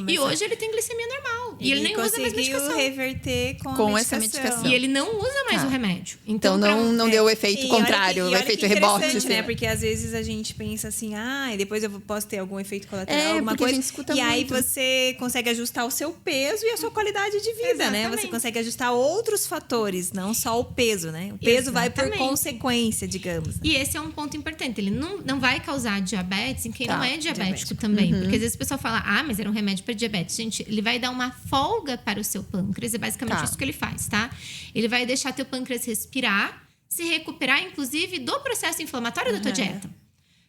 Speaker 3: E hoje ele tem glicemia normal. E ele nem usa mais medicação.
Speaker 1: conseguiu reverter
Speaker 2: Com essa medicação.
Speaker 3: E ele não usa mais o remédio.
Speaker 2: então
Speaker 3: pra-
Speaker 2: não deu o efeito
Speaker 1: E
Speaker 2: contrário,
Speaker 1: olha
Speaker 2: o
Speaker 1: que
Speaker 2: efeito
Speaker 1: interessante,
Speaker 2: rebote.
Speaker 1: né? Porque às vezes a gente pensa assim, e depois eu posso ter algum efeito colateral, alguma
Speaker 2: porque a
Speaker 1: coisa.
Speaker 2: gente escuta
Speaker 1: e aí
Speaker 2: muito.
Speaker 1: você consegue ajustar o seu peso e a sua qualidade de vida, né? Você
Speaker 3: Exatamente.
Speaker 1: consegue ajustar outros fatores, não só o peso, né? O peso vai por
Speaker 3: Exatamente.
Speaker 1: consequência, digamos.
Speaker 3: E esse é um ponto importante. Ele não vai causar diabetes em quem
Speaker 2: Tá,
Speaker 3: não é diabético
Speaker 1: diabético.
Speaker 3: também. Porque às vezes o pessoal fala, mas era um remédio para diabetes. Gente, ele vai dar uma folga para o seu pâncreas. É basicamente
Speaker 2: Tá.
Speaker 3: isso que ele faz, tá? Ele vai deixar teu pâncreas respirar se recuperar, inclusive, do processo inflamatório da tua dieta.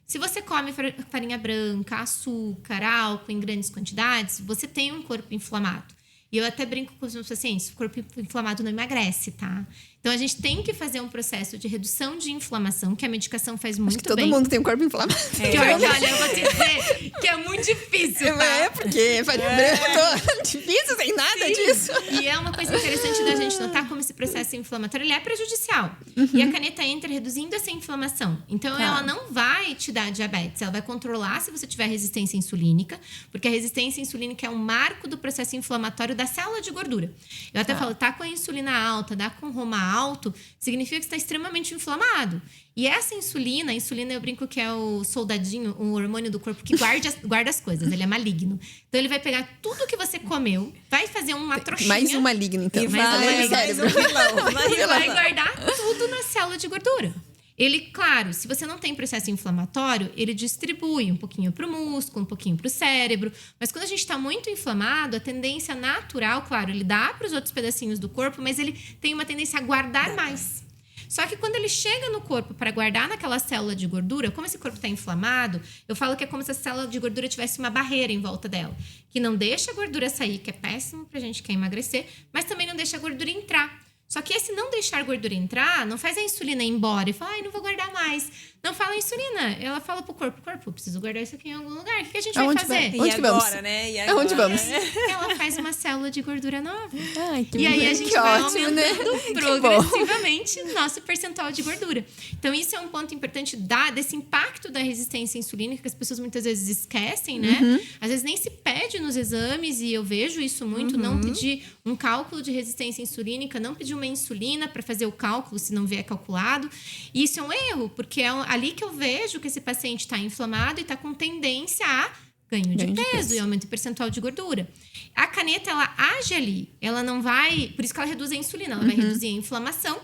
Speaker 3: Se você come farinha branca, açúcar, álcool em grandes quantidades, você tem um corpo inflamado. E eu até brinco com os meus pacientes, o corpo inflamado não emagrece, tá? Então, a gente tem que fazer um processo de redução de inflamação, que a medicação faz muito
Speaker 2: Acho que
Speaker 3: bem.
Speaker 2: todo mundo tem um corpo inflamado.
Speaker 3: Pior que, olha, eu vou te dizer que é muito difícil, tá?
Speaker 2: É, porque farinha branca difícil, sem nada disso.
Speaker 3: E é uma coisa interessante da gente notar como esse processo inflamatório ele é prejudicial. E a caneta entra reduzindo essa inflamação. Então, ela não vai te dar diabetes. Ela vai controlar se você tiver resistência insulínica, porque a resistência insulínica é um marco do processo inflamatório da célula de gordura. Eu até falo, tá com a insulina alta, tá com Roma alto, significa que está extremamente inflamado. E essa insulina, a insulina eu brinco que é o soldadinho, o hormônio do corpo que guarda as coisas, ele é maligno. Então ele vai pegar tudo que você comeu, vai fazer uma trouxinha.
Speaker 2: Mais um maligno, então.
Speaker 1: E mais um vilão.
Speaker 3: E vai guardar tudo na célula de gordura. Ele, claro, se você não tem processo inflamatório, ele distribui um pouquinho para o músculo, um pouquinho para o cérebro. Mas quando a gente está muito inflamado, a tendência natural, claro, ele dá para os outros pedacinhos do corpo, mas ele tem uma tendência a guardar mais. Só que quando ele chega no corpo para guardar naquela célula de gordura, como esse corpo está inflamado, eu falo que é como se a célula de gordura tivesse uma barreira em volta dela, que não deixa a gordura sair, que é péssimo para a gente que quer emagrecer, mas também não deixa a gordura entrar. Só que esse não deixar a gordura entrar, não faz a insulina ir embora e fala, ai, não vou guardar mais. Não fala a insulina, ela fala pro corpo, preciso guardar isso aqui em algum lugar. O que a gente vai fazer?
Speaker 2: Onde vamos?
Speaker 1: Né? E
Speaker 2: agora? Aonde vamos?
Speaker 3: Ela faz uma célula de gordura nova.
Speaker 2: Ai, que
Speaker 3: e aí a gente vai
Speaker 2: ótimo,
Speaker 3: aumentando
Speaker 2: né?
Speaker 3: progressivamente o nosso percentual de gordura. Então, isso é um ponto importante desse impacto da resistência insulínica que as pessoas muitas vezes esquecem, né? Às vezes nem se pede nos exames, e eu vejo isso muito, não pedir um cálculo de resistência insulínica, não pedir uma insulina para fazer o cálculo se não vier calculado. E isso é um erro, porque é ali que eu vejo que esse paciente está inflamado e está com tendência a ganho de peso e aumento de percentual de gordura. A caneta, ela age ali. Ela não vai... Por isso que ela reduz a insulina. Ela vai reduzir a inflamação.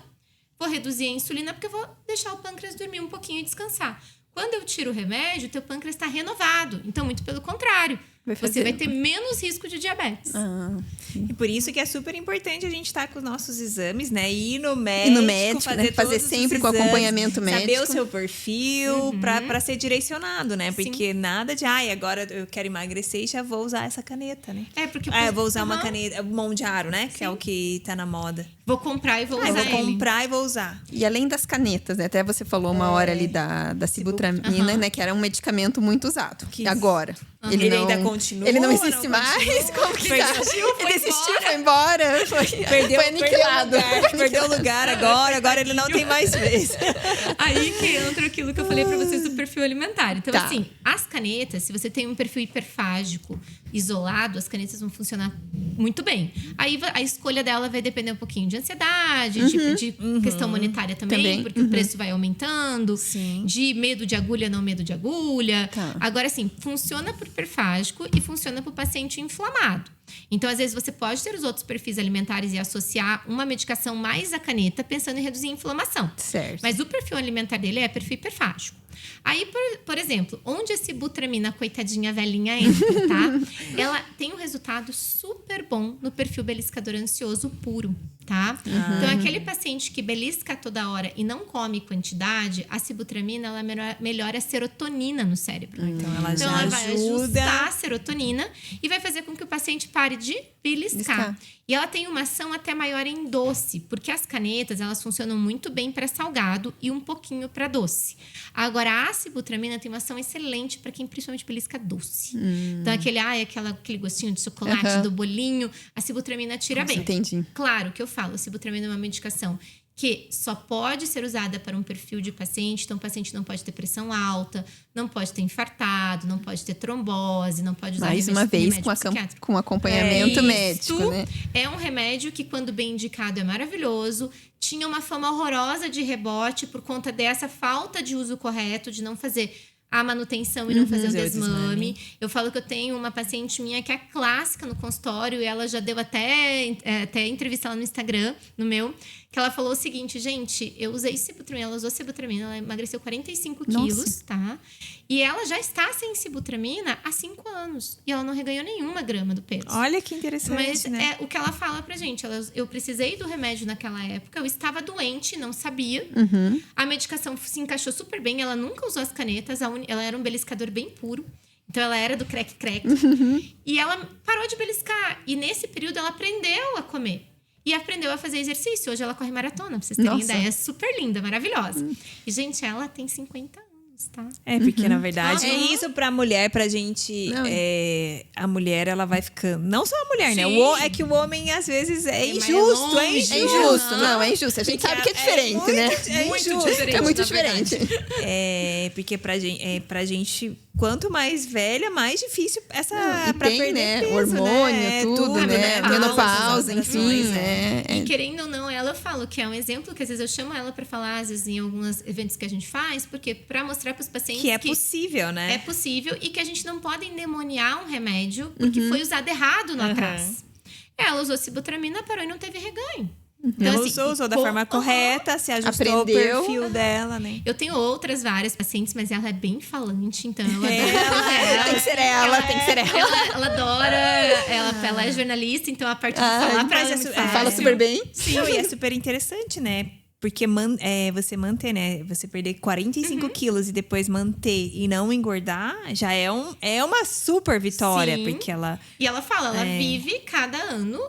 Speaker 3: Vou reduzir a insulina porque eu vou deixar o pâncreas dormir um pouquinho e descansar. Quando eu tiro o remédio, o teu pâncreas está renovado. Então, muito pelo contrário. Você vai ter menos risco de diabetes.
Speaker 1: E por isso que é super importante a gente estar com os nossos exames, né? Ir no médico,
Speaker 2: fazer sempre com acompanhamento médico.
Speaker 1: Saber o seu perfil para ser direcionado, né? Porque nada de, agora eu quero emagrecer e já vou usar essa caneta, né? Eu vou usar uma caneta, Mondiaro, né? Que é o que tá na moda.
Speaker 3: Vou comprar e vou usar
Speaker 1: vou comprar e vou usar.
Speaker 2: E além das canetas, né? Até você falou uma hora ali da sibutramina, né? Que era um medicamento muito usado. Agora.
Speaker 1: Ele ainda continua.
Speaker 2: Ele não existe mais? Como que tá? Ele desistiu, foi embora. Foi aniquilado.
Speaker 1: Perdeu o lugar agora ele não tem mais vez.
Speaker 3: Aí que entra aquilo que eu falei pra vocês do perfil alimentar. Então, assim, as canetas, se você tem um perfil hiperfágico isolado, as canetas vão funcionar muito bem. Aí a escolha dela vai depender um pouquinho de ansiedade, de questão monetária também. Porque o preço vai aumentando.
Speaker 1: Sim.
Speaker 3: De medo de agulha, não medo de agulha. Agora, assim, funciona pro hiperfágico e funciona pro paciente inflamado. Então, às vezes, você pode ter os outros perfis alimentares e associar uma medicação mais a caneta, pensando em reduzir a inflamação.
Speaker 2: Certo.
Speaker 3: Mas o perfil alimentar dele é perfil hiperfágico. Aí, por exemplo, onde a sibutramina, coitadinha velhinha, entra, tá? Ela tem um resultado super bom no perfil beliscador ansioso puro, tá? Então, aquele paciente que belisca toda hora e não come quantidade, a sibutramina, ela melhora a serotonina no cérebro.
Speaker 1: Então, ela
Speaker 3: vai ajustar a serotonina e vai fazer com que o paciente pare de beliscar. E ela tem uma ação até maior em doce, porque as canetas, elas funcionam muito bem para salgado e um pouquinho para doce. Agora, a sibutramina tem uma ação excelente para quem principalmente belisca doce. Então, aquele gostinho de chocolate do bolinho, a sibutramina tira bem.
Speaker 2: Entendi.
Speaker 3: Claro que eu falo, a sibutramina é uma medicação que só pode ser usada para um perfil de paciente. Então, o paciente não pode ter pressão alta, não pode ter infartado, não pode ter trombose, não pode usar
Speaker 2: mais uma vez com acompanhamento médico, né?
Speaker 3: É um remédio que, quando bem indicado, é maravilhoso. Tinha uma fama horrorosa de rebote por conta dessa falta de uso correto, de não fazer a manutenção e não fazer o desmame. Eu falo que eu tenho uma paciente minha que é clássica no consultório, e ela já deu até entrevista lá no Instagram, no meu, que ela falou o seguinte, gente, eu usei sibutramina, ela usou sibutramina, ela emagreceu 45
Speaker 2: Nossa.
Speaker 3: quilos, tá? E ela já está sem sibutramina há 5 anos. E ela não reganhou nenhuma grama do peso.
Speaker 1: Olha que interessante,
Speaker 3: Mas
Speaker 1: né?
Speaker 3: é o que ela fala pra gente. Eu precisei do remédio naquela época, eu estava doente, não sabia. A medicação se encaixou super bem, ela nunca usou as canetas, ela era um beliscador bem puro. Então, ela era do crack-crack. E ela parou de beliscar. E nesse período, ela aprendeu a comer. E aprendeu a fazer exercício. Hoje, ela corre maratona, pra vocês terem ideia. É super linda, maravilhosa. E, gente, ela tem 50 anos, tá?
Speaker 1: É, porque na verdade,
Speaker 3: Uhum.
Speaker 1: isso pra mulher, pra gente.
Speaker 2: Não.
Speaker 1: A mulher, ela vai ficando. Não só a mulher, né?
Speaker 3: Sim.
Speaker 1: É que o homem, às vezes, é
Speaker 3: mais
Speaker 1: injusto.
Speaker 3: longe.
Speaker 1: É injusto.
Speaker 2: É injusto, não, é injusto. A gente sabe que é diferente,
Speaker 1: muito,
Speaker 2: né?
Speaker 1: É
Speaker 3: Muito
Speaker 1: injusto.
Speaker 3: diferente.
Speaker 2: É muito
Speaker 3: na
Speaker 2: diferente.
Speaker 1: Porque pra gente, quanto mais velha, mais difícil essa
Speaker 2: E
Speaker 1: pra
Speaker 2: tem,
Speaker 1: perder
Speaker 2: né?
Speaker 1: peso,
Speaker 2: Hormônio,
Speaker 1: né?
Speaker 2: tudo, né?
Speaker 3: menopausa,
Speaker 2: Menopausa,
Speaker 1: essas
Speaker 2: enfim,
Speaker 1: alterações,
Speaker 2: né?
Speaker 3: E querendo ou não, ela eu falo que é um exemplo que às vezes eu chamo ela pra falar, às vezes em alguns eventos que a gente faz, porque pra mostrar pros pacientes
Speaker 1: Que é possível, né?
Speaker 3: é possível e que a gente não pode endemoniar um remédio porque foi usado errado lá atrás. Ela usou sibutramina, parou e não teve reganho. Então,
Speaker 1: Ela
Speaker 3: assim,
Speaker 1: usou da forma correta, se ajustou
Speaker 2: Aprendeu.
Speaker 1: ao perfil dela, né?
Speaker 3: Eu tenho outras várias pacientes, mas ela é bem falante, então eu adoro
Speaker 2: Tem que ser ela, tem que ser ela.
Speaker 3: Ela adora, ela é jornalista, então a parte de falar pra ela é muito fácil.
Speaker 2: Fala super bem.
Speaker 1: Sim, e é super interessante, né? Porque você manter, né? Você perder 45 quilos e depois manter e não engordar, já é uma super vitória.
Speaker 3: Sim.
Speaker 1: Porque ela
Speaker 3: E ela fala, ela vive cada ano.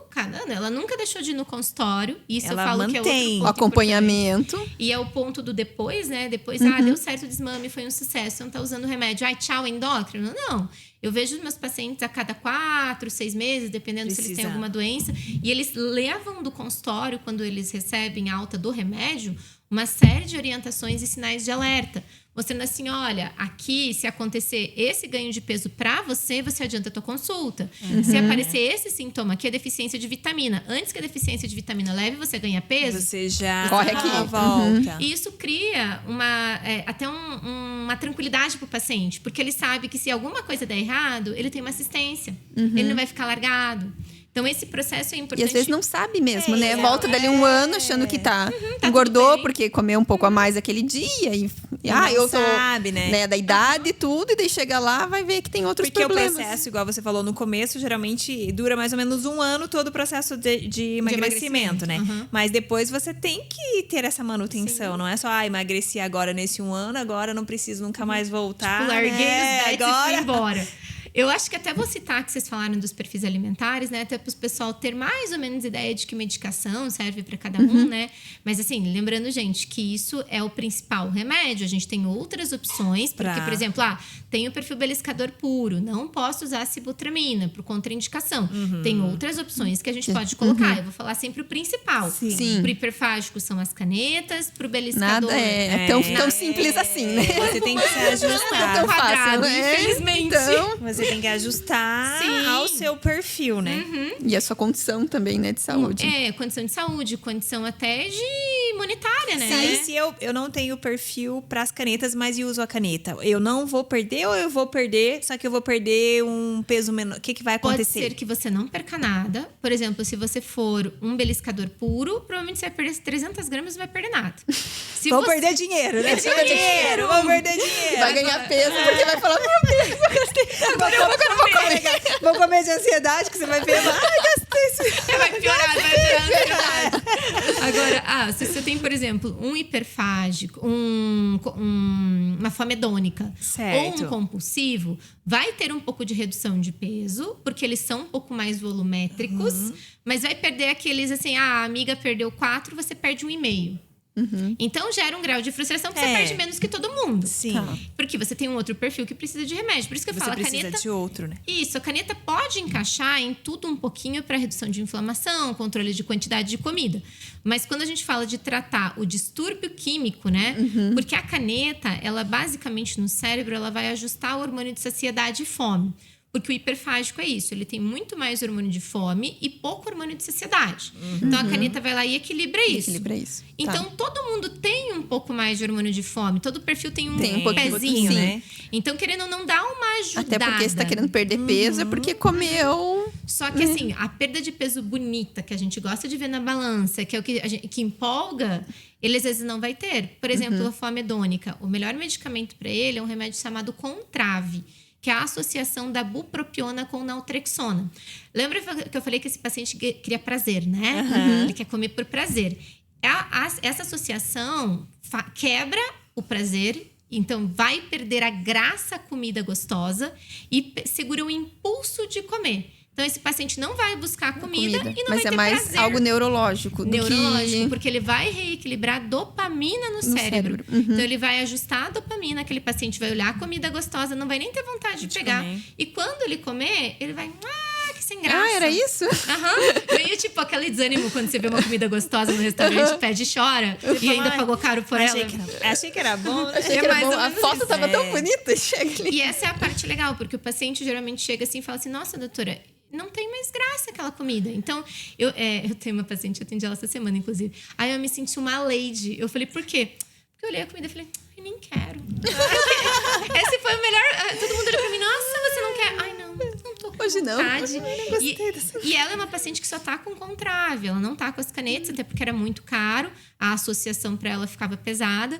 Speaker 3: Ela nunca deixou de ir no consultório. Isso
Speaker 1: Ela
Speaker 3: eu falo que é outro
Speaker 1: mantém.
Speaker 3: ponto
Speaker 2: O acompanhamento.
Speaker 3: importante. E é o ponto do depois, né? Depois, deu certo o desmame, foi um sucesso, você não tá usando remédio. Ai, tchau, endócrino. Não. Eu vejo os meus pacientes a cada 4, 6 meses, dependendo se eles têm
Speaker 1: Precisa.
Speaker 3: alguma doença. E eles levam do consultório, quando eles recebem alta do remédio, uma série de orientações e sinais de alerta. Mostrando assim, olha, aqui, se acontecer esse ganho de peso pra você, você adianta a tua consulta. Se aparecer esse sintoma aqui, é deficiência de vitamina. Antes que a deficiência de vitamina leve você ganha peso,
Speaker 1: você já
Speaker 2: Corre aqui.
Speaker 1: volta.
Speaker 3: e isso cria até uma tranquilidade pro paciente, porque ele sabe que se alguma coisa der errado, ele tem uma assistência. Ele não vai ficar largado. Então, esse processo é
Speaker 2: E
Speaker 3: importante.
Speaker 2: às vezes não sabe mesmo, né?
Speaker 1: É,
Speaker 2: Volta dali um ano achando que tá
Speaker 3: tá
Speaker 2: engordou
Speaker 3: tudo bem.
Speaker 2: porque comeu um pouco a mais aquele dia. E
Speaker 1: não
Speaker 2: eu tô
Speaker 1: sabe, né?
Speaker 2: da idade e tudo. E daí chega lá, vai ver que tem outros
Speaker 1: Porque
Speaker 2: problemas.
Speaker 1: o processo, igual você falou no começo, geralmente dura mais ou menos um ano todo o processo de emagrecimento, né?
Speaker 3: Uhum.
Speaker 1: Mas depois você tem que ter essa manutenção. Não é só, emagreci agora nesse um ano, agora não preciso nunca mais voltar.
Speaker 3: Larguei
Speaker 1: né?
Speaker 3: os bets e
Speaker 1: agora.
Speaker 3: fui embora. Eu acho que até vou citar que vocês falaram dos perfis alimentares, né? Até para o pessoal ter mais ou menos ideia de que medicação serve para cada um, né? Mas assim, lembrando, gente, que isso é o principal remédio. A gente tem outras opções, porque, por exemplo, tem o perfil beliscador puro, não posso usar sibutramina por contraindicação. Tem outras opções que a gente pode colocar. Eu vou falar sempre o principal.
Speaker 2: Sim.
Speaker 3: Pro hiperfágico são as canetas, pro beliscador
Speaker 2: Nada é tão simples assim, né?
Speaker 1: Você tem que se
Speaker 2: Não é
Speaker 1: ajustar.
Speaker 2: tão fácil,
Speaker 3: quadrado,
Speaker 2: né?
Speaker 3: infelizmente.
Speaker 2: Então,
Speaker 1: Você tem que ajustar
Speaker 3: Sim.
Speaker 1: ao seu perfil, né?
Speaker 2: e a sua condição também, né, de saúde.
Speaker 3: Condição de saúde, condição até de monetária, né?
Speaker 1: Aí, se eu não tenho perfil para as canetas, mas eu uso a caneta, eu não vou perder ou eu vou perder, só que eu vou perder um peso menor? O que vai
Speaker 3: Pode
Speaker 1: acontecer?
Speaker 3: ser que você não perca nada. Por exemplo, se você for um beliscador puro, provavelmente você vai perder 300 gramas e não vai perder nada. Se
Speaker 1: Vou
Speaker 3: você...
Speaker 1: perder dinheiro, né? Vou perder dinheiro.
Speaker 2: Vai ganhar peso porque vai falar, meu Deus, eu gastei. Agora eu não vou comer.
Speaker 1: Vou comer de ansiedade, que você vai ver. Gastei isso.
Speaker 3: Vai piorar a ansiedade. Agora, se você tem, por exemplo, um hiperfágico, uma fome hedônica
Speaker 1: Certo.
Speaker 3: ou um compulsivo, vai ter um pouco de redução de peso, porque eles são um pouco mais volumétricos, mas vai perder aqueles assim, a amiga perdeu 4, você perde 1,5. Então gera um grau de frustração que você perde menos que todo mundo.
Speaker 1: Sim.
Speaker 2: Tá.
Speaker 3: Porque você tem um outro perfil que precisa de remédio. Por isso que eu
Speaker 1: Você
Speaker 3: falo, a
Speaker 1: precisa
Speaker 3: caneta.
Speaker 1: de outro, né?
Speaker 3: Isso, a caneta pode encaixar em tudo um pouquinho para redução de inflamação, controle de quantidade de comida. Mas quando a gente fala de tratar o distúrbio químico, né? Porque a caneta, ela basicamente no cérebro, ela vai ajustar o hormônio de saciedade e fome. Porque o hiperfágico é isso, ele tem muito mais hormônio de fome e pouco hormônio de saciedade. Então a caneta vai lá e equilibra isso.
Speaker 2: Equilibra isso.
Speaker 3: Então,
Speaker 2: Tá.
Speaker 3: todo mundo tem um pouco mais de hormônio de fome. Todo perfil tem um
Speaker 2: pouquinho,
Speaker 3: pezinho,
Speaker 2: sim.
Speaker 3: né? Então, querendo ou não, dá uma ajudada.
Speaker 2: Até porque você tá querendo perder peso é porque comeu
Speaker 3: Só que, assim, a perda de peso bonita, que a gente gosta de ver na balança, que é o que empolga, ele às vezes não vai ter. Por exemplo, a fome hedônica. O melhor medicamento para ele é um remédio chamado Contrave, que é a associação da bupropiona com naltrexona. Lembra que eu falei que esse paciente queria prazer, né? Ele quer comer por prazer. Essa associação quebra o prazer, então vai perder a graça à comida gostosa e segura o impulso de comer. Então, esse paciente não vai buscar comida e não vai ter prazer.
Speaker 2: Mas é mais algo neurológico.
Speaker 3: Neurológico, porque ele vai reequilibrar a dopamina no cérebro. Então, ele vai ajustar a dopamina. Aquele paciente vai olhar a comida gostosa, não vai nem ter vontade de pegar. Comer. E quando ele comer, ele vai... que sem graça.
Speaker 2: Ah, era isso?
Speaker 3: Meio tipo aquele desânimo quando você vê uma comida gostosa no restaurante, pede e chora. E ainda pagou caro por ela.
Speaker 1: Achei que era bom.
Speaker 2: A foto tava tão bonita. Chega ali.
Speaker 3: E essa é a parte legal, porque o paciente geralmente chega assim e fala assim, nossa, doutora... não tem mais graça aquela comida. Então, eu tenho uma paciente, eu atendi ela essa semana, inclusive. Aí eu me senti uma lady. Eu falei, por quê? Porque eu olhei a comida e falei, eu nem quero. Esse foi o melhor... Todo mundo olhou pra mim, nossa, você não quer? Ai, não tô com
Speaker 2: hoje
Speaker 3: vontade.
Speaker 2: Não. Eu não gostei dessa...
Speaker 3: E ela é uma paciente que só tá com Contrave. Ela não tá com as canetas, até porque era muito caro. A associação pra ela ficava pesada.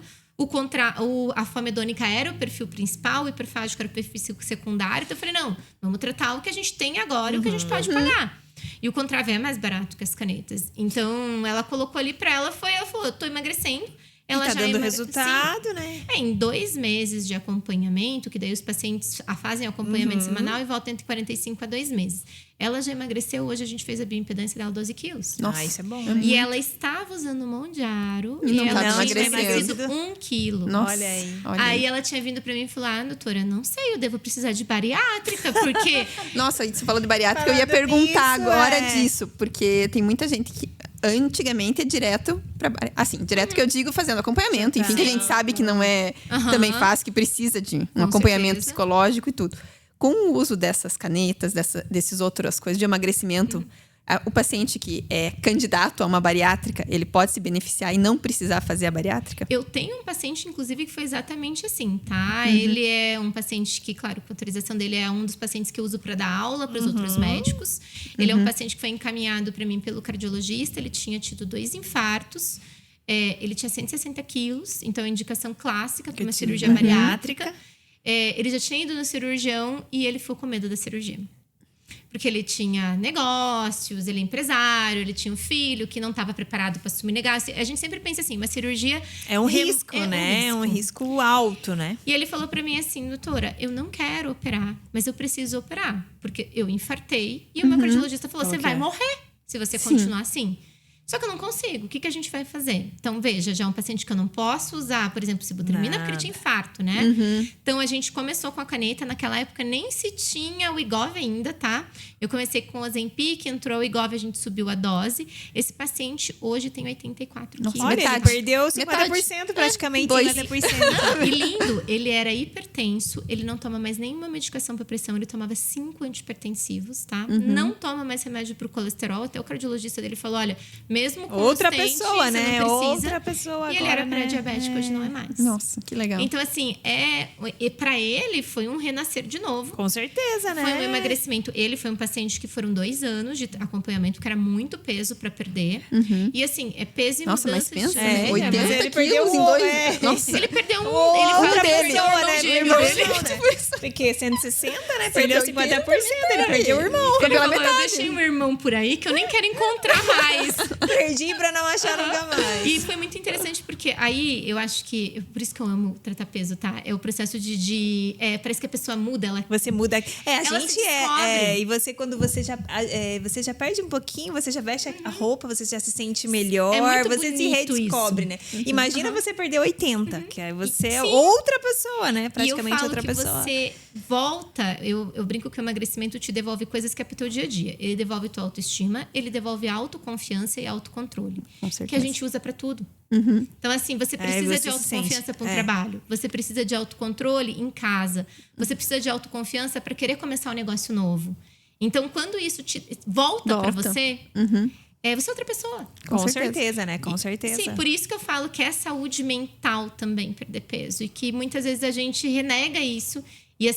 Speaker 3: A fome hedônica era o perfil principal, o hiperfágico era o perfil secundário. Então eu falei, não, vamos tratar o que a gente tem agora e o que a gente pode pagar. E o Contrave é mais barato que as canetas. Então, ela colocou ali pra ela, ela falou, eu tô emagrecendo. Ela
Speaker 1: tá dando resultado, né?
Speaker 3: Em 2 meses de acompanhamento, que daí os pacientes fazem acompanhamento semanal e voltam entre 45 a 2 meses. Ela já emagreceu, hoje a gente fez a bioimpedância dela 12 quilos.
Speaker 1: Nossa, isso é bom.
Speaker 3: E ela estava usando mão de aro
Speaker 2: e
Speaker 3: ela tinha
Speaker 2: emagrecido
Speaker 3: 1 quilo.
Speaker 2: Nossa,
Speaker 1: olha aí.
Speaker 3: Aí ela tinha vindo pra mim e falou, doutora, não sei, eu devo precisar de bariátrica, porque...
Speaker 2: Nossa, você falou de bariátrica, eu ia perguntar agora disso, porque tem muita gente que antigamente é direto pra... Assim, direto que eu digo fazendo acompanhamento, enfim, que a gente sabe que não é também fácil, que precisa de um acompanhamento psicológico e tudo. Com o uso dessas canetas, desses outras coisas de emagrecimento, o paciente que é candidato a uma bariátrica, ele pode se beneficiar e não precisar fazer a bariátrica?
Speaker 3: Eu tenho um paciente, inclusive, que foi exatamente assim, tá? Ele é um paciente que, claro, com a autorização dele, é um dos pacientes que eu uso para dar aula para os outros médicos. Ele é um paciente que foi encaminhado para mim pelo cardiologista. Ele tinha tido 2 infartos. Ele tinha 160 quilos, então indicação clássica para uma cirurgia bariátrica. Ele já tinha ido no cirurgião e ele ficou com medo da cirurgia. Porque ele tinha negócios, ele é empresário, ele tinha um filho que não estava preparado para assumir negócio. A gente sempre pensa assim, uma cirurgia...
Speaker 1: É um risco, né? É um risco alto, né?
Speaker 3: E ele falou para mim assim, doutora, eu não quero operar, mas eu preciso operar. Porque eu infartei e o meu cardiologista falou, você vai morrer se você continuar assim. Só que eu não consigo. O que a gente vai fazer? Então, veja, já é um paciente que eu não posso usar, por exemplo, sibutramina, porque ele tinha infarto, né? Então, a gente começou com a caneta. Naquela época, nem se tinha o Wegovy ainda, tá? Eu comecei com o Ozempic, entrou o Wegovy, a gente subiu a dose. Esse paciente, hoje, tem 84 quilos.
Speaker 1: Olha, ele perdeu 50%, praticamente 50%.
Speaker 3: E lindo, ele era hipertenso, ele não toma mais nenhuma medicação para pressão, ele tomava 5 antihipertensivos, tá? Não toma mais remédio pro colesterol. Até o cardiologista dele falou, olha... Mesmo com
Speaker 1: outra
Speaker 3: stente,
Speaker 1: pessoa, né?
Speaker 3: Não precisa.
Speaker 1: Outra pessoa
Speaker 3: e
Speaker 1: agora,
Speaker 3: ele era
Speaker 1: né?
Speaker 3: pré-diabético, hoje não é mais.
Speaker 2: Nossa, que legal.
Speaker 3: Então, assim, pra ele foi um renascer de novo.
Speaker 1: Com certeza, né?
Speaker 3: Foi um emagrecimento. Ele foi um paciente que foram 2 anos de acompanhamento, porque era muito peso pra perder. E assim, é peso e
Speaker 2: Nossa, mas
Speaker 3: mudança
Speaker 2: pensa,
Speaker 3: de...
Speaker 2: né? 80
Speaker 1: mas ele
Speaker 2: quilos
Speaker 1: perdeu
Speaker 2: em 2...
Speaker 3: Nossa. Ele perdeu
Speaker 1: outra
Speaker 3: ele
Speaker 1: pessoa, né?
Speaker 3: gêmeo dele.
Speaker 1: Porque 160, né? Perdeu 50%, ele perdeu o irmão.
Speaker 3: Ele falou, eu deixei um irmão por aí que eu nem quero encontrar mais.
Speaker 1: Perdi pra não achar nunca mais.
Speaker 3: E foi muito interessante, porque aí eu acho que... Por isso que eu amo tratar peso, tá? É o processo de parece que a pessoa muda.
Speaker 1: Você muda. A
Speaker 3: ela
Speaker 1: gente
Speaker 3: se descobre.
Speaker 1: e você, quando você já perde um pouquinho, você já veste a roupa, você já se sente melhor,
Speaker 3: muito
Speaker 1: você se
Speaker 3: bonito
Speaker 1: redescobre,
Speaker 3: isso.
Speaker 1: né? Imagina você perder 80, que aí você é outra pessoa, né? Praticamente outra pessoa.
Speaker 3: E eu falo que você volta... Eu brinco que o emagrecimento te devolve coisas que é pro teu dia a dia. Ele devolve tua autoestima, ele devolve autoconfiança e autocontrole. Que a gente usa pra tudo. Então, assim, você precisa de autoconfiança para um trabalho. Você precisa de autocontrole em casa. Você precisa de autoconfiança para querer começar um negócio novo. Então, quando isso volta para você, você é outra pessoa.
Speaker 1: Com certeza, né? Com certeza.
Speaker 3: Sim, por isso que eu falo que é saúde mental também perder peso. E que muitas vezes a gente renega isso.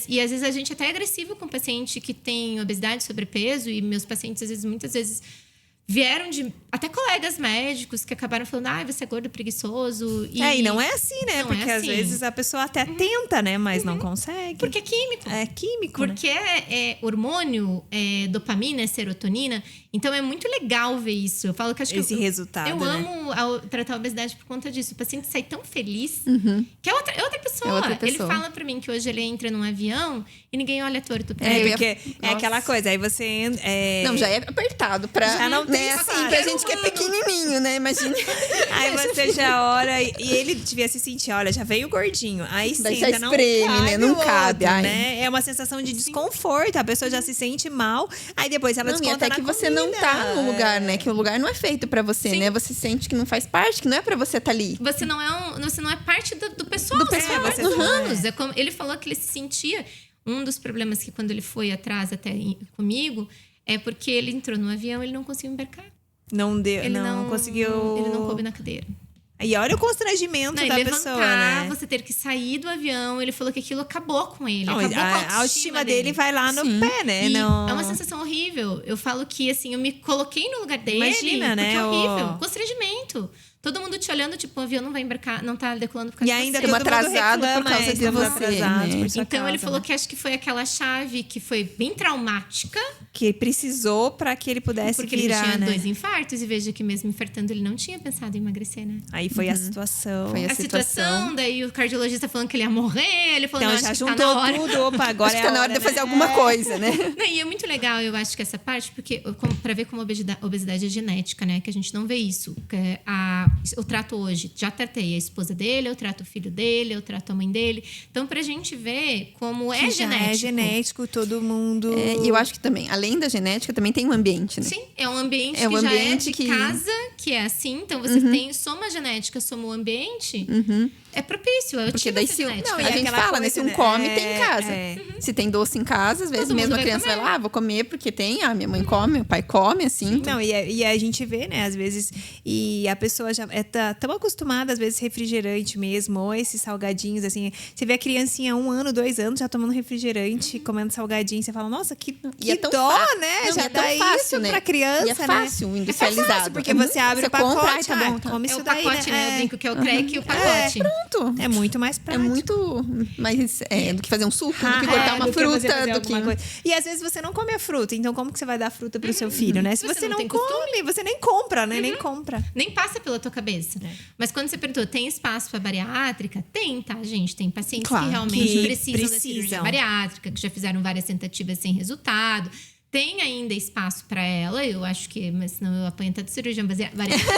Speaker 3: E às vezes a gente até é agressivo com o paciente que tem obesidade, sobrepeso. E meus pacientes, muitas vezes, vieram de até colegas médicos que acabaram falando, você é gordo, preguiçoso.
Speaker 1: E não é assim, né?
Speaker 3: Não
Speaker 1: Porque
Speaker 3: é
Speaker 1: às
Speaker 3: assim.
Speaker 1: vezes a pessoa até tenta, né? Mas não consegue.
Speaker 3: Porque é químico.
Speaker 1: É químico,
Speaker 3: Porque é hormônio, é dopamina, é serotonina. Então, é muito legal ver isso. Eu falo que acho que
Speaker 1: esse resultado,
Speaker 3: eu
Speaker 1: né?
Speaker 3: amo tratar a obesidade por conta disso. O paciente sai tão feliz que é outra pessoa.
Speaker 2: É outra pessoa.
Speaker 3: Ele fala pra mim que hoje ele entra num avião e ninguém olha torto pra
Speaker 1: É,
Speaker 3: ele.
Speaker 1: porque é aquela coisa. Aí você...
Speaker 2: Não, já é apertado pra...
Speaker 1: Já não tem
Speaker 2: assim,
Speaker 1: espaço.
Speaker 2: pra gente que é pequenininho, né? Imagina.
Speaker 1: Aí você já olha e ele devia se sentir, olha, já veio o gordinho. Aí
Speaker 2: Daí
Speaker 1: senta,
Speaker 2: já
Speaker 1: não
Speaker 2: espreme,
Speaker 1: cabe
Speaker 2: né? Não
Speaker 1: o outro,
Speaker 2: cabe, ai.
Speaker 1: né? É uma sensação de desconforto. A pessoa já se sente mal. Aí depois ela
Speaker 2: Não, e
Speaker 1: desconta
Speaker 2: até que
Speaker 1: na
Speaker 2: você não
Speaker 1: comida.
Speaker 2: tá no lugar, né? Que o lugar não é feito pra você,
Speaker 3: Sim.
Speaker 2: né? Você sente que não faz parte, que não é pra você estar ali.
Speaker 3: Você não é parte do pessoal.
Speaker 2: Do
Speaker 3: você
Speaker 2: pessoal,
Speaker 3: é parte
Speaker 1: você
Speaker 3: dos
Speaker 1: não é.
Speaker 3: humanos. É como, ele falou que ele se sentia... Um dos problemas que quando ele foi atrás comigo é porque ele entrou no avião e ele não conseguiu embarcar.
Speaker 1: Não deu,
Speaker 3: Ele
Speaker 1: não conseguiu.
Speaker 3: Ele não coube na cadeira.
Speaker 1: E olha o constrangimento
Speaker 3: Não,
Speaker 1: da
Speaker 3: levantar,
Speaker 1: pessoa, né?
Speaker 3: você ter que sair do avião. Ele falou que aquilo acabou com ele.
Speaker 1: Não,
Speaker 3: acabou com
Speaker 1: a autoestima dele vai lá no
Speaker 2: Sim.
Speaker 1: pé, né?
Speaker 3: E
Speaker 1: Não...
Speaker 3: é uma sensação horrível. Eu falo que, assim, eu me coloquei no lugar dele.
Speaker 1: Imagina, né,
Speaker 3: Porque é horrível.
Speaker 1: o-
Speaker 3: Constrangimento. Todo mundo te olhando, tipo, o avião não vai embarcar, não tá decolando por causa
Speaker 1: E
Speaker 3: de
Speaker 1: ainda
Speaker 3: você.
Speaker 2: Estamos
Speaker 1: todo mundo
Speaker 2: atrasado por
Speaker 1: reclama,
Speaker 2: causa de
Speaker 1: estamos
Speaker 2: você,
Speaker 1: atrasados
Speaker 2: né?
Speaker 1: por sua
Speaker 3: Então, ele
Speaker 1: causa,
Speaker 3: falou
Speaker 1: né?
Speaker 3: que acho que foi aquela chave que foi bem traumática.
Speaker 1: Que precisou pra que ele pudesse
Speaker 3: Porque
Speaker 1: virar,
Speaker 3: ele tinha
Speaker 1: né?
Speaker 3: 2 infartos. E veja que mesmo infartando, ele não tinha pensado em emagrecer, né?
Speaker 1: Aí foi a situação.
Speaker 2: Foi
Speaker 3: A situação, daí o cardiologista falando que ele ia morrer. Ele falou,
Speaker 1: Então
Speaker 3: não,
Speaker 1: já
Speaker 3: acho que tá
Speaker 1: juntou
Speaker 3: na hora.
Speaker 1: tudo. Opa, agora
Speaker 2: Acho
Speaker 1: é
Speaker 2: que tá na hora de fazer alguma coisa, né?
Speaker 3: Não, e é muito legal, eu acho que essa parte, porque pra ver como a obesidade é genética, né? Que a gente não vê isso. Eu trato hoje, já tratei a esposa dele, eu trato o filho dele, eu trato a mãe dele. Então, pra gente ver como é
Speaker 1: Que já
Speaker 3: genético.
Speaker 1: é genético, todo mundo.
Speaker 2: E eu acho que também, além da genética, também tem um ambiente, né?
Speaker 3: Sim, é um ambiente
Speaker 2: É um
Speaker 3: que já é
Speaker 2: ambiente
Speaker 3: de
Speaker 2: que-
Speaker 3: casa, que é assim. Então, você tem, soma a genética, soma o ambiente, é propício. É
Speaker 2: Porque
Speaker 3: otima
Speaker 2: daí
Speaker 3: essa
Speaker 2: se
Speaker 3: genética.
Speaker 1: Não, e
Speaker 2: a gente
Speaker 1: aquela
Speaker 2: fala, né?
Speaker 1: coisa,
Speaker 2: Se um
Speaker 1: né?
Speaker 2: come, tem em casa.
Speaker 1: É.
Speaker 2: Se tem doce em casa, às vezes
Speaker 3: Todo
Speaker 2: mesmo
Speaker 3: mundo
Speaker 2: a
Speaker 3: vai
Speaker 2: criança vai
Speaker 3: comer.
Speaker 2: lá, vou comer porque tem. Minha mãe come, o pai come, assim.
Speaker 1: Não, e a gente vê, né, às vezes, e a pessoa já tá tão acostumada, às vezes, refrigerante mesmo, ou esses salgadinhos, assim. Você vê a criancinha 1 ano, 2 anos, já tomando refrigerante, comendo salgadinho, você fala, nossa, que
Speaker 2: E é tão
Speaker 1: dó,
Speaker 2: fácil.
Speaker 1: né?
Speaker 2: Não,
Speaker 1: já
Speaker 2: e é tão
Speaker 1: dá
Speaker 2: fácil,
Speaker 1: isso
Speaker 2: né?
Speaker 1: pra criança,
Speaker 2: E é fácil,
Speaker 1: né?
Speaker 2: industrializado.
Speaker 1: É fácil, porque você abre o pacote,
Speaker 2: compra, ai, tá bom, tá.
Speaker 1: come
Speaker 3: É
Speaker 1: isso
Speaker 3: o
Speaker 1: daí,
Speaker 3: pacote, né? Eu
Speaker 1: É.
Speaker 3: brinco que é o crack e o pacote.
Speaker 2: Pronto.
Speaker 1: É muito mais
Speaker 2: É
Speaker 1: prático.
Speaker 2: muito mais do que fazer um suco, do que cortar uma
Speaker 1: do que você
Speaker 2: fruta,
Speaker 1: fazer
Speaker 2: do que...
Speaker 1: alguma coisa. E às vezes você não come a fruta, então como que você vai dar fruta pro seu filho, né? Se
Speaker 3: Você
Speaker 1: você
Speaker 3: não
Speaker 1: não
Speaker 3: tem
Speaker 1: come, você nem compra, né? Nem compra.
Speaker 3: Nem passa pela tua cabeça.
Speaker 1: É.
Speaker 3: Mas quando você perguntou, tem espaço para bariátrica? Tem, tá, gente? Tem pacientes
Speaker 2: Claro
Speaker 3: que realmente
Speaker 1: que
Speaker 3: precisam da cirurgia
Speaker 1: precisam.
Speaker 3: bariátrica, que já fizeram várias tentativas sem resultado. Tem ainda espaço para ela, eu acho que, mas senão eu apanho até de cirurgia bariátrica.